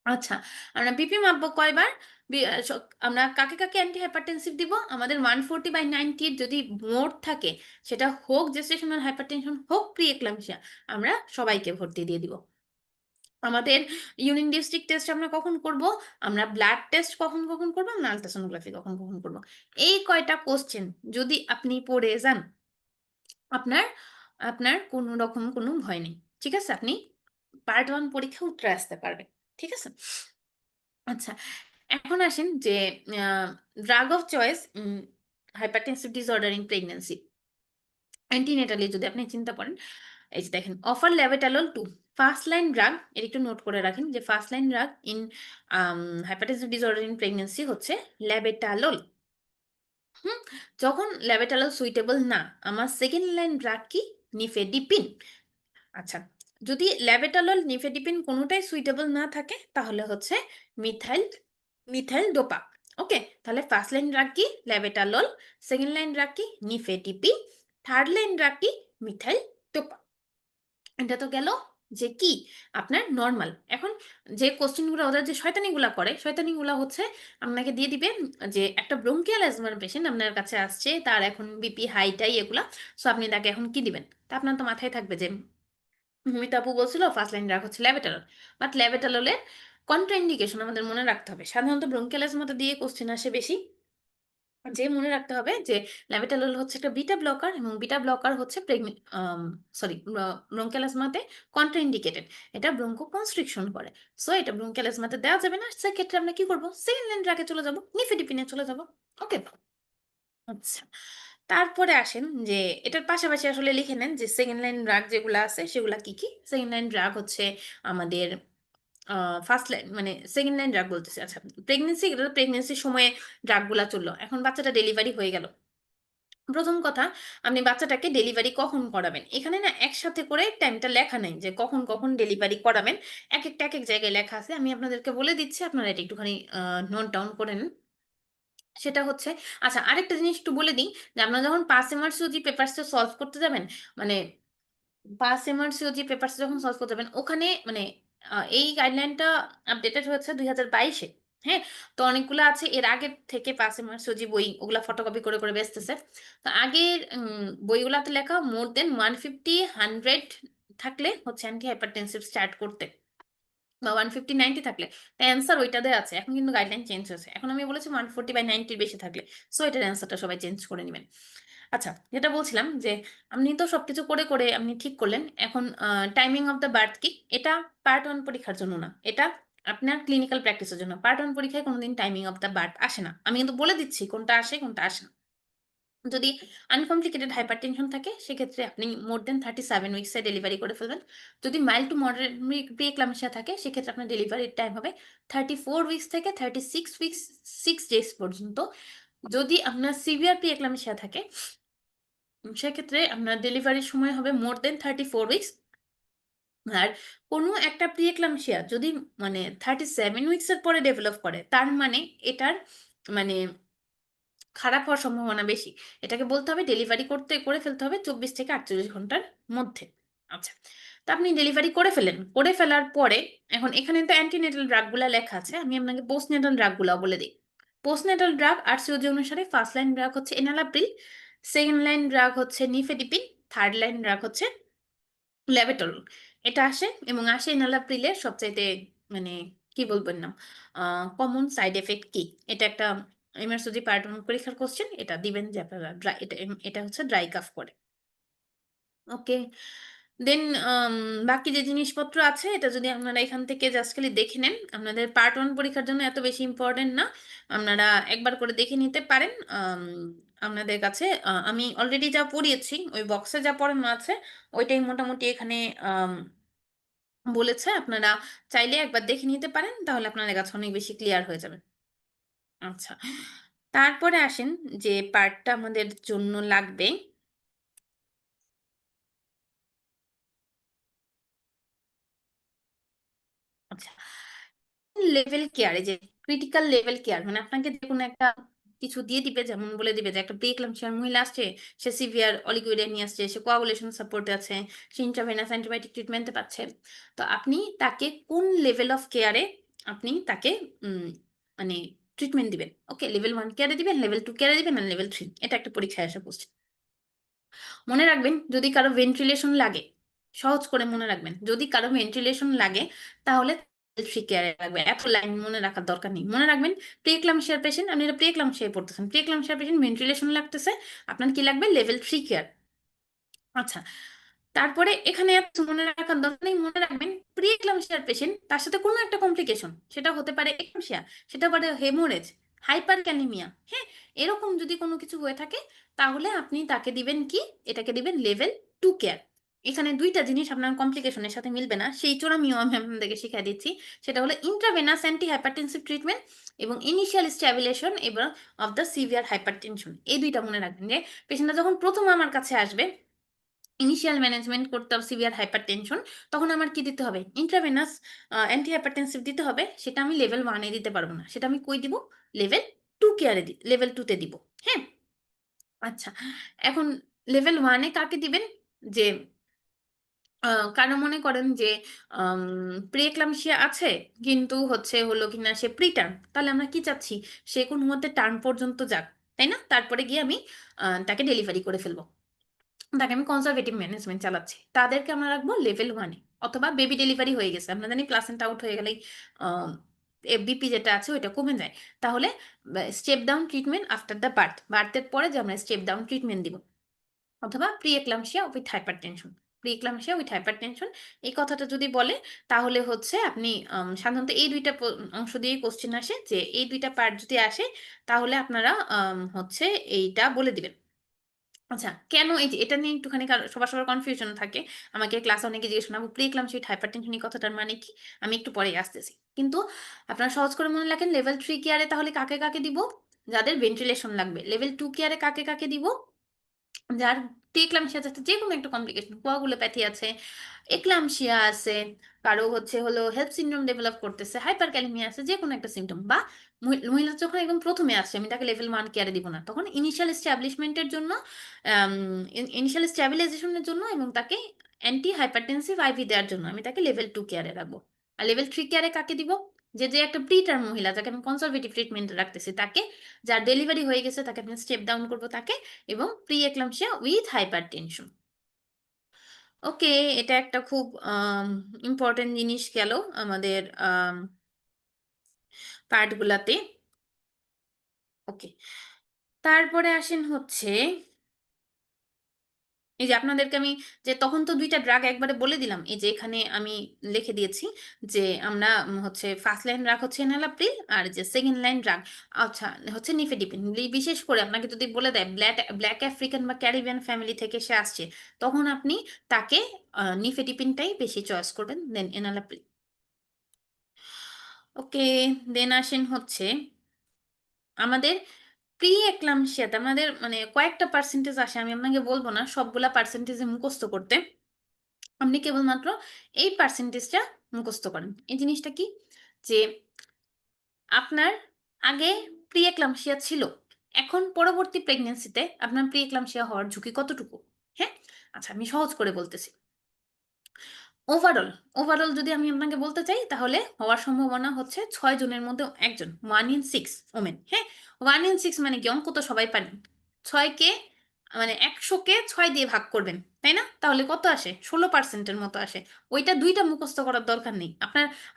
আচ্ছা, আমরা বিপি মাপবো কয়বার? বি আ স আমরা কাকে, কাকে অ্যান্টি হাইপারটেনসিভ দিব? আমাদের 140/90 যদি মোড থাকে, সেটা হোক জেস্টেশনাল হাইপারটেনশন, হোক প্রি-এক্লাম্পসিয়া, আমরা সবাইকে ভর্তি দিয়ে দিব। আমাদের ইউরিন ডিস্ট্রিক্ট টেস্ট আমরা কখন করব? আমরা ব্লাড টেস্ট কখন, কখন করব? আমরা আল্ট্রাসোনোগ্রাফি কখন, কখন করব? এই কয়টা কোয়েশ্চেন যদি আপনি পড়ে যান, আপনার আপনার কোন রকম কোনো ভয় নেই। ঠিক আছে? আপনি পার্ট 1 পরীক্ষা উতরে আসতে পারবেন। ঠিক আছে? আচ্ছা, এখন আসেন যে a drug of choice hypertensive disorder in pregnancy, antenatally যদি আপনি চিন্তা করেন, এই যে দেখেন offer labetalol 2 first line drug, এটা একটু নোট করে রাখেন যে first line drug in hypertensive disorder in pregnancy হচ্ছে ল্যাবেটালল। হুম? যখন ল্যাবেটালল সুইটেবল না, আমার সেকেন্ড লাইন ড্রাগ কি? নিফেডিপিন। আচ্ছা, যদি ল্যাবেটালল, নিফেডিপিন কোনটাই সুইটেবল না থাকে তাহলে হচ্ছে মিথাইল মিথাইল ডোপা। ওকে? তাহলে ফার্স্ট লাইন ড্রাগ কি? ল্যাবেটালল, সেকেন্ড লাইন ড্রাগ কি? নিফেডিপিন, থার্ড লাইন ড্রাগ কি? Methyl dopa. এটা তো গেল যে কি আপনার নরমাল। এখন যে কোয়েশ্চেন গুলা ওরা যে শয়তানিগুলা করে, শয়তানিগুলা হচ্ছে আপনাকে দিয়ে দিবে যে একটা ব্রঙ্কিয়াল অ্যাজমার পেশেন্ট আপনার কাছে আসছে, তার এখন বিপি হাই-টাই এগুলা। সো আপনি তাকে এখন কি দিবেন? তা আপনার তো মাথায় থাকবে যে মিতা আপু বলছিল ফার্স্ট লাইন ড্রাগ হচ্ছে ল্যাবেটালল। বাট ল্যাবেটাললের কন্ট্রা ইন্ডিকেশন আমাদের মনে রাখতে হবে। সাধারণত ব্রঙ্কিয়াল অ্যাজমাতে দিয়ে কোয়েশ্চেন আসে বেশি। যে মনে রাখতে হবে যে ল্যাবেটালল হচ্ছে একটা বিটা ব্লকার এবং বিটা ব্লকার হচ্ছে সরি ব্রঙ্কিয়াল অ্যাজমাতে কন্ট্রা ইন্ডিকেটেড। এটা ব্রঙ্কো কনস্ট্রিকশন করে। সো এটা ব্রঙ্কিয়াল অ্যাজমাতে দেওয়া যাবে না। সেক্ষেত্রে আমরা কি করব? সেকেন্ড লাইন ড্রাগে চলে যাব। নিফেডিপিনে চলে যাব। ওকে? আচ্ছা। তারপরে আসেন যে এটার পাশাপাশি আসলে লিখে নেন যে সেকেন্ড লাইন ড্রাগ যেগুলা আছে সেগুলা কি, কি? সেকেন্ড লাইন ড্রাগ হচ্ছে আমাদের আ ফার্স্ট লাইন মানে সেকেন্ড লাইন ড্রাগ বলতেছি। আচ্ছা, প্রেগন্যান্সি, এটা তো প্রেগন্যান্সির সময়ে ড্রাগ গুলা চলল। এখন বাচ্চাটা ডেলিভারি হয়ে গেল। ১ম কথা, আপনি বাচ্চাটাকে ডেলিভারি কখন করাবেন? এখানে না একসাথে করে টাইমটা লেখা নাই যে কখন, কখন ডেলিভারি করাবেন। একেকটা একেক জায়গায় লেখা আছে। আমি আপনাদেরকে বলে দিচ্ছি, আপনারা এটা একটুখানি নোট ডাউন করে নিন। সেটা হচ্ছে, আচ্ছা, আরেকটা জিনিস একটু বলে দিই যে আপনারা যখন পাস এমআরসিওজি পেপারসটা সলভ করতে যাবেন, মানে পাস এমআরসিওজি পেপারস যখন সলভ করতে যাবেন, ওখানে মানে এই গাইডলাইনটা আপডেটেড হয়েছে ২০২২ এ। হ্যাঁ? তো অনেকগুলা আছে এর আগের থেকে পাস এমআরসিওজি বই, ওগুলা ফটোকপি করে, করে বেচতেছে। তো আগের বইগুলাতে লেখা মোর দ্যান 150, 100 থাকলে হচ্ছে অ্যান্টি হাইপারটেনসিভ স্টার্ট করতে। বা 150-90 থাকলে অ্যান্সার ওইটাতে আছে। এখন কিন্তু গাইডলাইন চেঞ্জ হয়েছে। এখন আমি বলেছি 140/90 র বেশি থাকলে। সো এটার অ্যান্সারটা সবাই চেঞ্জ করে নিবেন। আচ্ছা, যেটা বলছিলাম যে আপনি তো সবকিছু করে, করে আপনি ঠিক করলেন। এখন টাইমিং অফ দ্যা বার্থ কি? এটা পার্ট 1 পরীক্ষার জন্য না। এটা আপনার ক্লিনিক্যাল প্র্যাকটিসের জন্য। পার্ট 1 পরীক্ষায় কোনদিন টাইমিং অফ দ্যা বার্থ আসে না। আমি কিন্তু বলে দিচ্ছি কোনটা আসে, কোনটা আসে না। যদি আনকমপ্লিকেটেড হাইপারটেনশন থাকে সেক্ষেত্রে আপনি মোর দ্যান 37 উইকস এ ডেলিভারি করে ফেলবেন। যদি মাইল্ড টু মডারেট প্রি-এক্লাম্পসিয়া থাকে সেক্ষেত্রে আপনার ডেলিভারির টাইম হবে 34 উইকস থেকে 36 উইকস 6 ডেজ পর্যন্ত। যদি আপনার সিভিয়ার প্রি-এক্লাম্পসিয়া থাকে সেক্ষেত্রে আপনার ডেলিভারির সময় হবে মোর দ্যান 34 উইকস। আর কোনো একটা প্রি-এক্লাম্পসিয়া যদি মানে 37 উইকস এর পরে ডেভেলপ করে, তার মানে এটার মানে খারাপ হওয়ার সম্ভাবনা বেশি। এটাকে বলতে হবে ডেলিভারি করে ফেলতে হবে ২৪ থেকে ৪৮ ঘন্টার মধ্যে। আচ্ছা। তো আপনি ডেলিভারি করে ফেললেন। করে ফেলার পরে এখন এখানে তো অ্যান্টিনেটাল ড্রাগ গুলা লেখা আছে। আমি আপনাকে পোস্টনেটাল ড্রাগ গুলাও বলে দেই। পোস্টন্যাটাল ড্রাগ আরসিওজি অনুসারে ফার্স্ট লাইন ড্রাগ হচ্ছে এনালাপ্রিল, সেকেন্ড লাইন ড্রাগ হচ্ছে নিফেডিপিন, থার্ড লাইন ড্রাগ হচ্ছে ল্যাবেটোল। এটা আসে এবং আসে এনালাপ্রিলের সবচাইতে মানে কি বলবেন না কমন সাইড এফেক্ট কি? এটা একটা এমআরসিজি পার্ট 1 পরীক্ষার কোশ্চেন। এটা দিবেন যে আপনারা এটা হচ্ছে ড্রাই কাফ করে। ওকে। দেন আম বাকি যে জিনিসপত্র আছে এটা যদি আপনারা এখান থেকে জাস্ট খালি দেখে নেন। আপনাদের পার্ট 1 পরীক্ষার জন্য এত বেশি ইম্পোর্টেন্ট না। আপনারা একবার করে দেখে নিতে পারেন। আপনাদের কাছে আমি অলরেডি যা পড়িয়েছি ওই বক্সে যা পড়ানো আছে ওইটাই মোটামুটি এখানে আম বলেছে। আপনারা চাইলে একবার দেখে নিতে পারেন। তাহলে আপনাদের কাছে অনেক বেশি ক্লিয়ার হয়ে যাবে। আচ্ছা। তারপরে আসেন যে পার্টটা আমাদের জন্য লাগবে। আচ্ছা। লেভেল কেয়ার এই যে ক্রিটিক্যাল লেভেল কেয়ার মানে আপনাকে যেকোনো একটা কিছু দিয়ে দিবে যেমন বলে দিবে যে একটা প্রি-এক্লাম্পসিয়ার মহিলা আসছে, সে সিভিয়ার অলিগোরিয়া আসছে, সে কোয়াগুলেশন সাপোর্টে আছে, সে ইন্ট্রাভেনাস অ্যান্টিবায়োটিক ট্রিটমেন্টে পাচ্ছে। তো আপনি তাকে কোন লেভেল অফ কেয়ারে আপনি তাকে উম মানে ট্রিটমেন্ট দিবেন। ওকে, লেভেল 1 কেয়ারে দিবেন, লেভেল 2 কেয়ারে দিবেন না লেভেল 3 এটা একটা পরীক্ষায় আসা কোশ্চেন। মনে রাখবেন যদি কারো ভেন্টিলেশন লাগে, সহজ করে মনে রাখবেন। যদি কারো ভেন্টিলেশন লাগে তাহলে থ্রি কেয়ারে রাখবে। এত লাইন মনে রাখার দরকার নেই। মনে রাখবেন প্রি-এক্লাম্পসিয়ার পেশেন্ট, আপনি এটা প্রি-এক্লাম্পসিয়ায় পড়তেছেন। প্রি-এক্লাম্পসিয়ার পেশেন্ট ভেন্টিলেশন লাগতেছে, আপনার কি লাগবে? Level 3 care. আচ্ছা। তারপরে এখানে এত মনে রাখার দরকার নেই। মনে রাখবেন প্রি-এক্লাম্পসিয়ার পেশেন্ট তার সাথে কোনো একটা কমপ্লিকেশন। সেটা হতে পারে এক্লাম্পসিয়া, সেটা পারে হেমোরেজ, হাইপারক্যালেমিয়া। হ্যাঁ? এরকম যদি কোনো কিছু হয়ে থাকে তাহলে আপনি তাকে দিবেন কি? এটাকে দিবেন লেভেল 2 কেয়ার। এখানে ২ টা জিনিস আপনার কমপ্লিকেশন এর সাথে মিলবে না। সেই চোরামিও আমি আপনাদেরকে শিখাই দিচ্ছি। সেটা হলো ইন্ট্রাভেনাস অ্যান্টি হাইপারটেনসিভ ট্রিটমেন্ট এবং ইনিশিয়াল স্ট্যাবিলাইজেশন এবং অফ দ্য সিভিয়ার হাইপারটেনশন। এই ২ টা মনে রাখবেন যে পেশেন্টটা যখন ১ম আমার কাছে আসবে ইনিশিয়াল ম্যানেজমেন্ট করতে হবে সিভিয়ার হাইপারটেনশন। তখন আমার কি দিতে হবে? ইন্ট্রাভেনাস অ্যান্টি হাইপারটেনসিভ দিতে হবে। সেটা আমি লেভেল 1 এ দিতে পারব না। সেটা আমি কই দিব? লেভেল 2 কেয়ারে লেভেল 2 তে দিব। হ্যাঁ? আচ্ছা। এখন লেভেল 1 এ কাকে দিবেন? যে আ কারো মনে করেন যে আম প্রি-এক্লাম্পসিয়া আছে কিন্তু হচ্ছে হলো কিনা সে প্রি-টার্ম। তাহলে আমরা কি চাচ্ছি? সে কোনমতে টার্ম পর্যন্ত যাক। তাই না? তারপরে গিয়ে আমি তাকে ডেলিভারি করে ফেলব। তাকে আমি কনজারভেটিভ ম্যানেজমেন্ট চালাচ্ছি। তাদেরকে আমরা রাখবো লেভেল 1 এ অথবা বেবি ডেলিভারি হয়ে গেছে। আমরা জানি প্লাসেন্টা আউট হয়ে গেলেই আ বিপি যেটা আছে ওইটা কমে যায়। তাহলে step down treatment after the birth. বার্থের পরে যে আমরা স্টেপ ডাউন ট্রিটমেন্ট দিব। অথবা pre-eclampsia with hypertension. Pre-eclampsia with hypertension এই কথাটা যদি বলে তাহলে হচ্ছে আপনি সাধারণত এই ২ টা অংশ দিয়েই কোয়েশ্চেন আসে যে এই ২ টা পার্ট যদি আসে তাহলে আপনারা হচ্ছে এইটা বলে দিবেন। আচ্ছা, কেন এই যে এটা নিয়ে একটুখানি সবার কনফিউশন থাকে। আমাকে ক্লাসে অনেকে জিজ্ঞেস করেন, "আপু প্রি-এক্লাম্পসিয়া উইথ হাইপারটেনশন এই কথাটার মানে কি?" আমি একটু পরেই আসতেছি। কিন্তু আপনারা সহজ করে মনে রাখেন লেভেল 3 কেয়ারে তাহলে কাকে দিব? যাদের ভেন্টিলেশন লাগবে। লেভেল 2 কেয়ারে কাকে দিব? যার প্রি-এক্লাম্পসিয়া জাতীয় যেকোনো একটা কমপ্লিকেশন, কোয়াগুলোপ্যাথি আছে, এক্লাম্পসিয়া আছে, কারো হচ্ছে হলো হেলপ সিনড্রোম ডেভেলপ করতেছে, হাইপারক্যালেমিয়া আছে, যেকোনো একটা সিম্পটম বা মহিলা যখন একদম ১ম এ আসছে, আমি তাকে লেভেল 1 কেয়ারে দিব না। তখন ইনিশিয়াল এস্টাবলিশমেন্ট এর জন্য আম ইনিশিয়াল স্ট্যাবিলাইজেশন এর জন্য এবং তাকে অ্যান্টি হাইপারটেনসিভ আইভি দেওয়ার জন্য আমি তাকে লেভেল 2 কেয়ারে রাখবো। আর লেভেল 3 কেয়ারে কাকে দিব? যে একটা প্রি-টার্ম মহিলা যাকে আমি কনজারভেটিভ ট্রিটমেন্ট এ রাখতেছি তাকে, যার ডেলিভারি হয়ে গেছে তাকে আমি স্টেপ ডাউন করব তাকে এবং প্রি-এক্লাম্পসিয়া উইথ হাইপারটেনশন। ওকে, এটা একটা খুব ইম্পোর্টেন্ট জিনিস গেল আমাদের পার্ট গুলাতে। ওকে। তারপরে আসেন হচ্ছে এই যে আপনাদেরকে আমি যে তখন তো ২ টা ড্রাগ একবারে বলে দিলাম। এই যে এখানে আমি লিখে দিয়েছি যে আমরা হচ্ছে ফার্স্ট লাইন ড্রাগ হচ্ছে এনালাপ্রিল আর যে সেকেন্ড লাইন ড্রাগ আচ্ছা হচ্ছে নিফেডিপিন। বিশেষ করে আপনাকে যদি বলে দেয় ব্লাক আফ্রিকান বা ক্যারিবিয়ান ফ্যামিলি থেকে সে আসছে, তখন আপনি তাকে নিফেডিপিনটাই বেশি চয়েস করবেন দেন এনালাপ্রিল। ওকে, দেন আসেন হচ্ছে আমাদের প্রি-এক্লাম্পসিয়াতে আমাদের মানে কয়েকটা পার্সেন্টেজ আসে। আমি আপনাকে বলব না সবগুলা পার্সেন্টেজে মুখস্থ করতে। আপনি কেবলমাত্র এই পার্সেন্টেজটা মুখস্থ করেন। এই জিনিসটা কি? যে আপনার আগে প্রি-এক্লাম্পসিয়া ছিল। এখন পরবর্তী প্রেগন্যান্সিতে আপনার প্রি-এক্লাম্পসিয়া হওয়ার ঝুঁকি কতটুকু? হ্যাঁ? আচ্ছা আমি সহজ করে বলতেছি। ওভারঅল, ওভারঅল যদি আমি আপনাকে বলতে চাই তাহলে হওয়ার সম্ভাবনা হচ্ছে ৬ জনের মধ্যে ১ জন। 1 in 6 ওমেন। হ্যাঁ? 1 in 6 মানে কি? অঙ্ক তো সবাই পারেন। ৬ কে মানে ১০০ কে ৬ দিয়ে ভাগ করবেন। তাই না? তাহলে কত আসে? ১৬% এর মতো আসে। ওইটা ২ টা মুখস্থ করার দরকার নেই।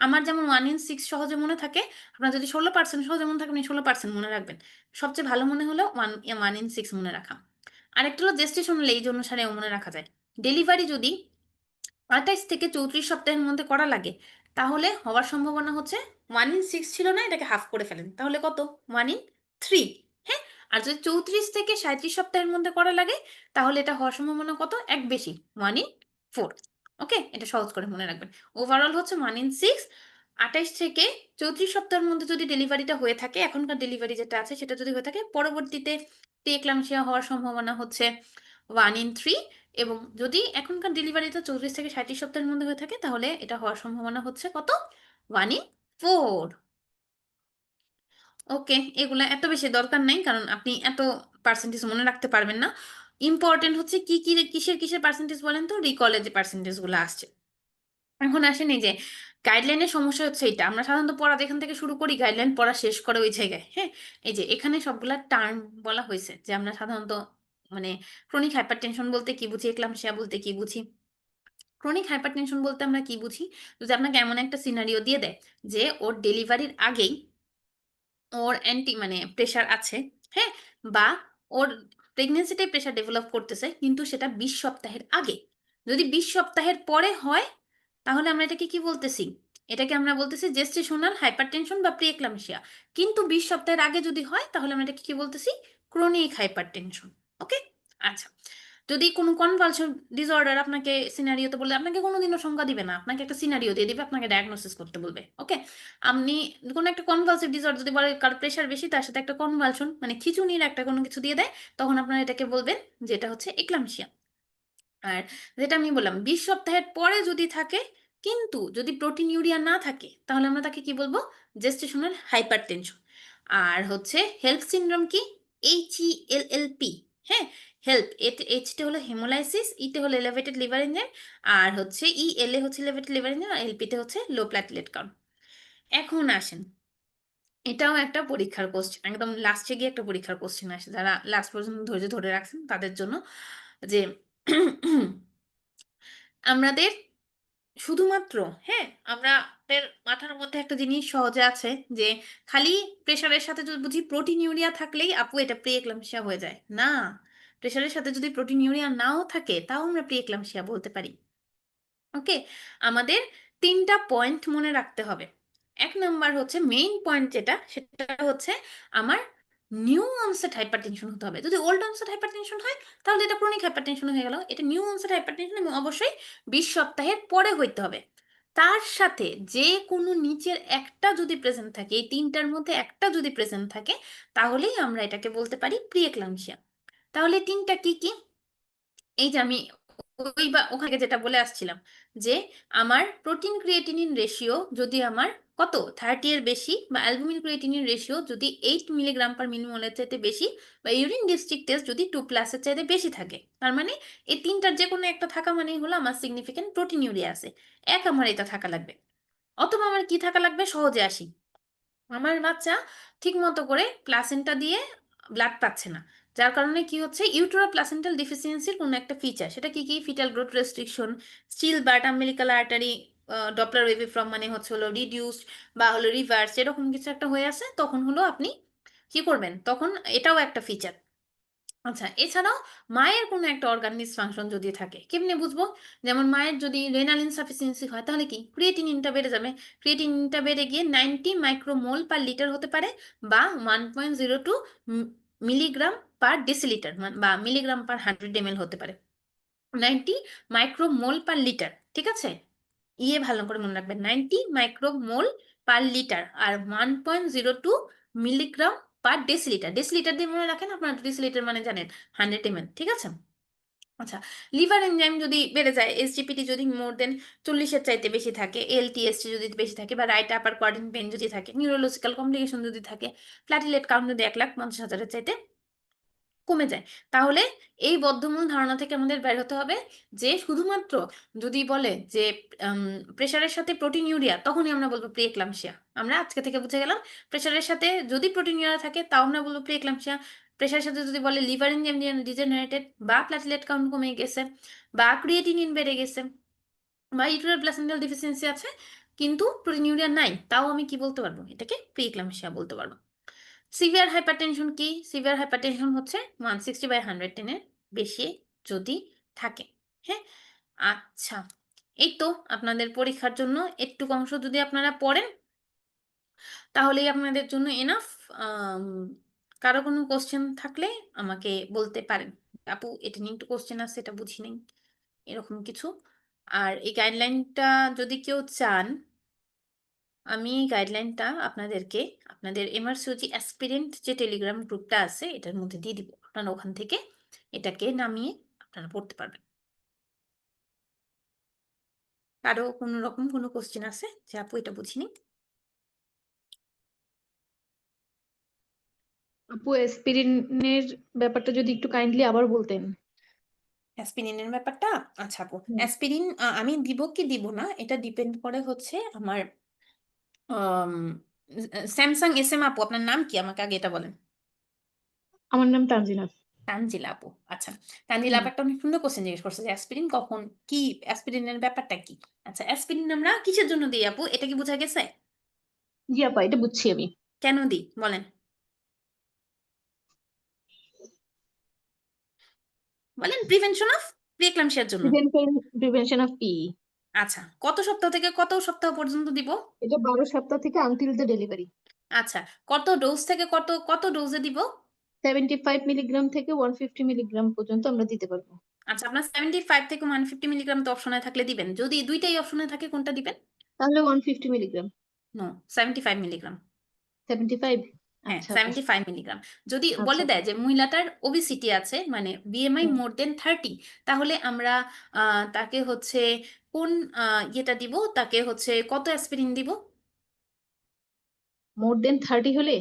আমার যেমন 1 in 6 সহজে মনে থাকে, আপনার যদি ১৬% সহজে মনে থাকে আপনি ১৬% মনে রাখবেন। সবচেয়ে ভালো মনে হলো 1 in 6 মনে রাখা। আরেকটা হলো জেস্টেশনাল এইজ অনুসারেও মনে রাখা যায়। ডেলিভারি যদি ২৮ থেকে ৩৪ সপ্তাহের মধ্যে করা লাগে, তাহলে হওয়ার সম্ভাবনা হচ্ছে 1 in 6 ছিল না, এটাকে হাফ করে ফেলেন। তাহলে কত? 1 in 3, হ্যাঁ? আর যদি ৩৪ থেকে ৩৭ সপ্তাহের মধ্যে করা লাগে, তাহলে এটা হওয়ার সম্ভাবনা কত? ১ বেশি, 1 in 4। ওকে? এটা সহজ করে মনে রাখবেন। ওভারঅল হচ্ছে 1 in 6, ২৮ থেকে ৩৪ সপ্তাহের মধ্যে যদি ডেলিভারিটা হয়ে থাকে, এখনকার ডেলিভারি যেটা আছে সেটা যদি হয়ে থাকে, পরবর্তীতে প্রি-এক্লাম্পসিয়া হওয়ার সম্ভাবনা হচ্ছে 1 in 3, এবং যদি এখনকার ডেলিভারিটা ৩৪ থেকে ৩৭ সপ্তাহের মধ্যে হয়ে থাকে, তাহলে এটা হওয়ার সম্ভাবনা হচ্ছে কত? 1 in 4। ওকে, এগুলা এত বেশি দরকার নাই। কারণ আপনি এত পার্সেন্টেজ মনে রাখতে পারবেন না। ইম্পোর্টেন্ট হচ্ছে কিসের পার্সেন্টেজ বলেন তো? রিকল এর যে পার্সেন্টেজ গুলা আসছে। এখন আসেন এই যে গাইডলাইনের সমস্যা হচ্ছে এইটা। আমরা সাধারণত পড়া যেখান থেকে শুরু করি, গাইডলাইন পড়া শেষ করে ওই জায়গায়। হ্যাঁ? এই যে এখানে সবগুলা টার্ম বলা হইছে যে আমরা সাধারণত মানে ক্রনিক হাইপারটেনশন বলতে কি বুঝি? এক্লাম্পসিয়া বলতে কি বুঝি? ক্রনিক হাইপারটেনশন বলতে আমরা কি বুঝি? যদি আপনাকে এমন একটা সিনারিও দিয়ে দেয় যে ওর ডেলিভারির আগেই ওর মানে প্রেশার আছে, হ্যাঁ? বা ওর প্রেগন্যান্সিটাই প্রেশার ডেভেলপ করতেছে কিন্তু সেটা ২০ সপ্তাহের আগে। যদি ২০ সপ্তাহের পরে হয় তাহলে আমরা এটাকে কি বলতেছি? এটাকে আমরা বলতেছি জেস্টেশনাল হাইপারটেনশন বা প্রি-এক্লাম্পসিয়া। কিন্তু ২০ সপ্তাহের আগে যদি হয় তাহলে আমরা এটাকে কি বলতেছি? Chronic hypertension. ওকে? আচ্ছা। যদি কোনো কনভালশন ডিসঅর্ডার আপনাকে সিনারিওতে বললে আপনাকে কোনদিনও সংজ্ঞা দিবে না। আপনাকে একটা সিনারিও দিয়ে দিবে, আপনাকে ডায়াগনোসিস করতে বলবে। ওকে? আপনি কোনো একটা কনভালসিভ ডিসঅর্ডার যদি বলে কারো প্রেশার বেশি তার সাথে একটা কনভালশন মানে খিঁচুনির একটা কোনো কিছু দিয়ে দেয়, তখন আপনারা এটাকে বলবেন যে এটা হচ্ছে এক্লাম্পসিয়া। আর যেটা আমি বললাম ২০ সপ্তাহের পরে যদি থাকে, কিন্তু যদি প্রোটিনিউরিয়া না থাকে, তাহলে আমরা তাকে কি বলব? Gestational hypertension. আর হচ্ছে হেল্প সিনড্রোম কি? HELLP, হ্যাঁ? হেল্প H টা হলো হেমোলাইসিস, E তে হলো এলিভেটেড লিভার এনজাইম, আর হচ্ছে ELA হচ্ছে এলিভেটেড লিভার এনজাইম, আর LP তে হচ্ছে লো প্লাটেলেট কাউন্ট। এখন আসেন, এটাও একটা পরীক্ষার কোয়েশ্চেন। একদম লাস্টে গিয়ে একটা পরীক্ষার কোয়েশ্চেন আসে। যারা লাস্ট পর্যন্ত ধৈর্য ধরে রাখছেন তাদের জন্য যে আমাদের শুধুমাত্র, হ্যাঁ? আমাদের মাথার মধ্যে একটা জিনিস সহজে আছে যে খালি প্রেশারের সাথে যদি বুঝি প্রোটিনিউরিয়া থাকলেই আপু এটা প্রি-এক্লাম্পসিয়া হয়ে যায়। না, প্রেশারের সাথে যদি প্রোটিনিউরিয়া নাও থাকে তাও আমরা প্রি-এক্লাম্পসিয়া বলতে পারি। ওকে? আমাদের ৩ টা পয়েন্ট মনে রাখতে হবে। ১ নাম্বার হচ্ছে মেইন পয়েন্ট যেটা, সেটা হচ্ছে আমার নিউ অনসেট হাইপারটেনশন হতে হবে। যদি ওল্ড অনসেট হাইপারটেনশন হয়, তাহলে এটা ক্রনিক হাইপারটেনশন হয়ে গেল। এটা নিউ অনসেট হাইপারটেনশন এবং অবশ্যই ২০ সপ্তাহের পরে হইতে হবে। তার সাথে যেকোনো নিচের একটা যদি প্রেজেন্ট থাকে, এই ৩ টার মধ্যে একটা যদি প্রেজেন্ট থাকে, তাহলেই আমরা এটাকে বলতে পারি প্রি-এক্লাম্পসিয়া। তাহলে ৩ টা কি, কি? এই যে আমি ওখানে যেটা বলে আসছিলাম যে আমার প্রোটিন ক্রিয়েটিনিন রেশিও যদি আমার কত 30 এর বেশি, বা অ্যালবুমিন ক্রিয়েটিনিন রেশিও যদি 8 মিলিগ্রাম পার মিলিমোলের চাইতে বেশি, বা ইউরিন ডিস্ট্রিক্ট টেস্ট যদি 2 প্লাসের চাইতে বেশি থাকে, তার মানে এই তিনটার যে কোনো একটা থাকা মানেই হলো আমার সিগনিফিকেন্ট প্রোটিনিউরিয়া আছে। এক আমার এটা থাকা লাগবে, অথবা আমার কি থাকা লাগবে? সহজে আসি, আমার বাচ্চা ঠিকমতো করে প্লাসেন্টা দিয়ে ব্লাড পাচ্ছে না। যার কারণে কি হচ্ছে? ইউটেরাল প্লাসেন্টাল ডেফিসিয়েন্সির কোনো একটা ফিচার। সেটা কি, কি? Fetal growth restriction, still but umbilical artery Doppler waveform মানে হচ্ছে হলো রিডিউসড বা হলো রিভার্স, এরকম কিছু একটা হয়ে আছে। তখন হলো আপনি কি করবেন? তখন এটাও একটা ফিচার। আচ্ছা, এছাড়াও মায়ের কোনো একটা অর্গান ডিসফাংশন যদি থাকে, কেমনে বুঝবো? যেমন মায়ের যদি রেনাল ইনসাফিসিয়েন্সি হয় তাহলে কি? ক্রিয়েটিনিনটা বেড়ে যাবে। ক্রিয়েটিনিনটা বেড়ে গিয়ে 90 মাইক্রোমোল পার লিটার হতে পারে, বা 1.02 মিলিগ্রাম পার ডেসিলিটার বা মিলিগ্রাম পার 100 ml হতে পারে। 90 মাইক্রোমোল পার লিটার। ঠিক আছে? ভালো করে মনে রাখবেন। 90 মাইক্রোমোল পার লিটার আর 1.02 মিলিগ্রাম পার ডেসিলিটার। ডেসিলিটার দিয়ে মনে রাখেন, আপনারা ডেসিলিটার মানে জানেন 100 ml। ঠিক আছে? আচ্ছা, লিভার এনজাইম যদি বেড়ে যায়, এসজিপিটি যদি মোর দেন ৪০ এর চাইতে বেশি থাকে, এলটিএসটি যদি বেশি থাকে, বা রাইট আপার কোয়াড্রেন্ট পেইন যদি থাকে, নিউরোলজিক্যাল কমপ্লিকেশন যদি থাকে, প্লাটিলেট কাউন্ট যদি ১,৫০,০০০ এর চাইতে কমে যায়। তাহলে এই বদ্ধমূল ধারণা থেকে আমাদের বের হতে হবে যে শুধুমাত্র যদি বলে যে প্রেশারের সাথে প্রোটিনিউরিয়া, তখনই আমরা বলবো প্রিএক্লাম্পসিয়া। আমরা আজকে থেকে বুঝে গেলাম প্রেশারের সাথে যদি প্রোটিনিউরিয়া থাকে তাও আমরা বলবো প্রিএক্লাম্পসিয়া। প্রেশারের সাথে যদি বলে লিভার এনজাইম ডিজেনারেটেড, বা প্ল্যাটলেট কাউন্ট কমে গেছে, বা ক্রিয়েটিনিন বেড়ে গেছে, বা ইউটেরাল প্লাসেন্টাল ডিফিসিয়েন্সি আছে কিন্তু প্রোটিনিউরিয়া নাই, তাও আমি কি বলতে পারবো? এটাকে প্রিএক্লাম্পসিয়া বলতে পারবো। সিভিয়ার হাইপারটেনশন কি? সিভিয়ার হাইপারটেনশন হচ্ছে 160/110 এর বেশি যদি থাকে। হ্যাঁ, আচ্ছা, এই তো আপনাদের পরীক্ষার জন্য একটু অংশ যদি আপনারা পড়েন তাহলেই আপনাদের জন্য এনাফ। কারো কোনো কোশ্চেন থাকলে আমাকে বলতে পারেন, আপু এটা নিয়ে একটু কোশ্চেন আছে, এটা বুঝি নেই, এরকম কিছু। আর এই গাইডলাইনটা যদি কেউ চান, আমি এই গাইডলাইনটা আপনাদেরকে আপনাদের এমআরসিওজি অ্যাসপিরেন্ট যে টেলিগ্রাম গ্রুপটা আছে এটার মধ্যে দিয়ে দিব, আপনারা ওখান থেকে এটাকে নামিয়ে আপনারা পড়তে পারবেন। কারো কোনো রকম কোনো কোশ্চেন আছে যে আপু এটা বুঝিনি? আপু অ্যাসপিরিনের ব্যাপারটা যদি একটু কাইন্ডলি আবার বলতেন। অ্যাসপিরিনের ব্যাপারটা? আচ্ছা আপু, হুম। অ্যাসপিরিন আমি দিব কি দিব না এটা ডিপেন্ড করে হচ্ছে আমার স্যামসাং এস এম। আপু আপনার নাম কি আমাকে আগে এটা বলেন। আমার নাম তানজিনা। তানজিলা আপু, আচ্ছা। তানজিলা হুম। আপু একটা অনেক সুন্দর কোশ্চেন জিজ্ঞেস করছে যে অ্যাসপিরিন কখন কি, অ্যাসপিরিনের ব্যাপারটা কি? আচ্ছা, অ্যাসপিরিন আমরা কিসের জন্য দিই আপু, এটা কি বোঝা গেছে? জি আপা, এটা বুঝছি আমি। কেন দিই বলেন, বলেন। প্রিভেনশন অফ প্রিএক্লাম্পসিয়ার জন্য। Prevention of P. আচ্ছা, কত সপ্তাহ থেকে কত সপ্তাহ পর্যন্ত দিব? এটা 12 সপ্তাহ থেকে আনটিল দ্য ডেলিভারি। আচ্ছা, কত ডোজ থেকে কত কত ডোজে দিব? 75 মিলিগ্রাম থেকে 150 মিলিগ্রাম পর্যন্ত আমরা দিতে পারবো। আচ্ছা, আপনার 75 থেকে 150 মিলিগ্রাম তো অপশনে থাকলে দিবেন, যদি দুইটাই অপশনে থাকে কোনটা দিবেন? তাহলে 150 মিলিগ্রাম। No, 75 milligram. 75। হ্যাঁ, আচ্ছা আপু। 75 মিলিগ্রাম। যদি আচ্ছা বলে আপু। দেয় যে মহিলাটার ওবিসিটি আছে, মানে বিএমআই হুম। মোর দেন 30, তাহলে আমরা তাকে হচ্ছে কোন ইয়েটা দিব, তাকে হচ্ছে কত অ্যাসপিরিন দিব? মোর দেন 30 হলে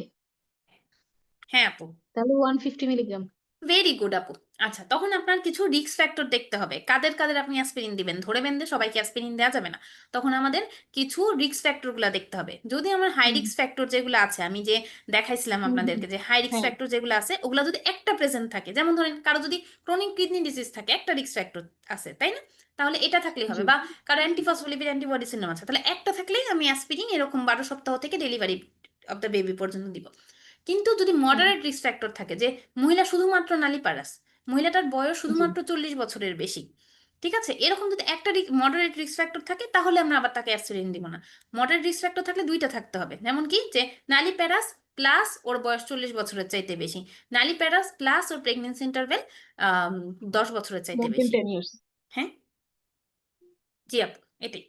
হ্যাঁ আপু, তাহলে 150 মিলিগ্রাম। ভেরি গুড আপু। আচ্ছা, তখন আপনার কিছু রিস্ক ফ্যাক্টর দেখতে হবে, কাদের কাদের আপনি অ্যাসপিরিন দিবেন, ধরে বেঁধে সবাইকে অ্যাসপিরিন দেওয়া যাবে না। তখন আমাদের কিছু রিস্ক ফ্যাক্টর গুলা দেখতে হবে। যদি আমার হাই হুম। রিস্ক ফ্যাক্টর যেগুলো আছে, আমি যে দেখাইছিলাম হুম। হুম। আপনাদেরকে যে হাই রিস্ক হ্যাঁ। ফ্যাক্টর যেগুলো আছে ওগুলা যদি একটা প্রেজেন্ট থাকে, যেমন ধরেন কারো যদি ক্রনিক কিডনি ডিজিজ থাকে, একটা রিস্ক ফ্যাক্টর আছে তাই না, তাহলে এটা থাকলেই হবে। জি। বা কারো অ্যান্টিফসফোলিপিড অ্যান্টিবডি সিন্ড্রোম আছে, তাহলে একটা থাকলেই আমি অ্যাসপিরিন এরকম 12 সপ্তাহ থেকে ডেলিভারি অফ দ্য বেবি পর্যন্ত দিব। কিন্তু যদি হুম। মডারেট রিস্ক ফ্যাক্টর থাকে, যে মহিলা শুধুমাত্র নালিপারাস, মহিলাটার বয়স জি। শুধুমাত্র 40 বছরের বেশি, ঠিক আছে, এরকম যদি একটা মডারেট রিস্ক ফ্যাক্টর থাকে তাহলে আমরা আবার তাকে অ্যাসপিরিন দিব না। মডারেট রিস্ক ফ্যাক্টর থাকলে দুইটা থাকতে হবে, যেমন কি যে নালিপ্যারাস প্লাস ওর বয়স 40 বছরের চাইতে বেশি, নালিপ্যারাস প্লাস ওর প্রেগনেন্সি ইন্টারভেল 10 বছরের চাইতে মোর দেন বেশি। 10 ইয়ার্স। হ্যাঁ, জি আপু, এটাই।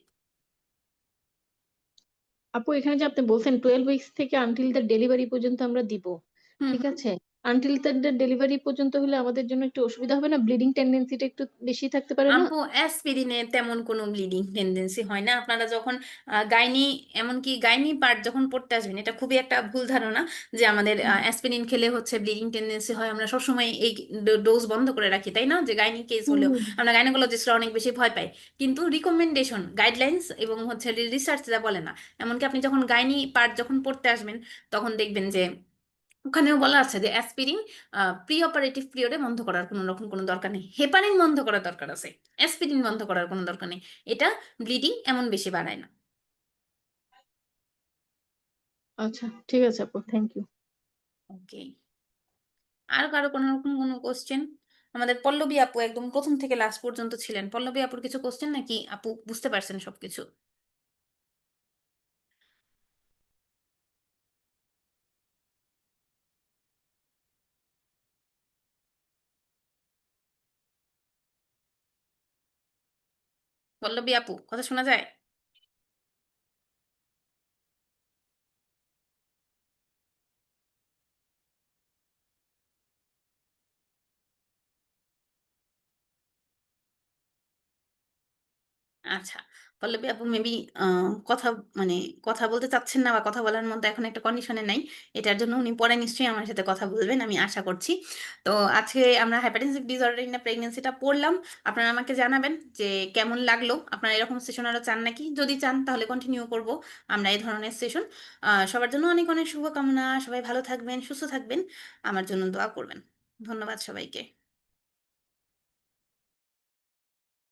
আপু এখানে যে আপনি বলছেন 12 উইকস থেকে আনটিল দ্য ডেলিভারি পর্যন্ত আমরা দিব, হুম ঠিক হুম। আছে। আনটিল দ্য ডেলিভারি পর্যন্ত হলে আমাদের জন্য একটু অসুবিধা হবে না? ব্লিডিং টেন্ডেন্সিটা একটু বেশি থাকতে পারে না? আপু অ্যাসপিরিনে তেমন কোনো ব্লিডিং টেন্ডেন্সি হয় না। আপনারা যখন গাইনি, এমনকি গাইনি পার্ট যখন পড়তে আসবেন, এটা খুবই একটা ভুল ধারণা যে আমাদের হুম। অ্যাসপিরিন খেলে হচ্ছে ব্লিডিং টেন্ডেন্সি হয়। আমরা সবসময় এই ডোজ বন্ধ করে রাখি তাই না, যে গাইনি কেস হুম। হলেও হুম। আমরা গাইনোকোলজিস্টরা অনেক বেশি ভয় পাই। কিন্তু রিকমেন্ডেশন, গাইডলাইন্স এবং হচ্ছে রিসার্চ যা বলে না, এমনকি আপনি যখন গাইনি পার্ট যখন পড়তে আসবেন তখন দেখবেন যে ওখানেও বলা আছে যে অ্যাসপিরিন প্রি অপারেটিভ পিরিয়ডে বন্ধ করার কোনো রকম কোনো দরকার নেই, হেপারিন বন্ধ করার দরকার আছে, অ্যাসপিরিন বন্ধ করার কোনো দরকার নেই। এটা ব্লিডিং এমন বেশি বাড়ায় না। আচ্ছা ঠিক আছে আপু, থ্যাংক ইউ। ওকে, আর কারো কোনো রকম কোনো কোশ্চেন? আমাদের পল্লবী আপু একদম প্রথম থেকে লাস্ট পর্যন্ত ছিলেন, পল্লবী আপুর কিছু কোশ্চেন নাকি আপু বুঝতে পারছেন সবকিছু? পল্লবী আপু কথা শোনা যায়? আচ্ছা। পল্লবী আপু মেবি কথা মানে কথা বলতে চাচ্ছেন না বা কথা বলার মতো এখন একটা কন্ডিশনে নাই। এটার জন্য উনি পরে নিশ্চয়ই আমার সাথে কথা বলবেন, আমি আশা করছি। তো আজকে আমরা হাইপারটেনসিভ ডিসঅর্ডার ইন আ প্রেগন্যান্সিটা পড়লাম। আপনারা আমাকে জানাবেন যে কেমন লাগলো? আপনারা এরকম সেশন আরো চান নাকি? যদি চান তাহলে কন্টিনিউ করব আমরা এই ধরনের সেশন। সবার জন্য অনেক, অনেক শুভকামনা। সবাই ভালো থাকবেন, সুস্থ থাকবেন। আমার জন্য দোয়া করবেন। ধন্যবাদ সবাইকে।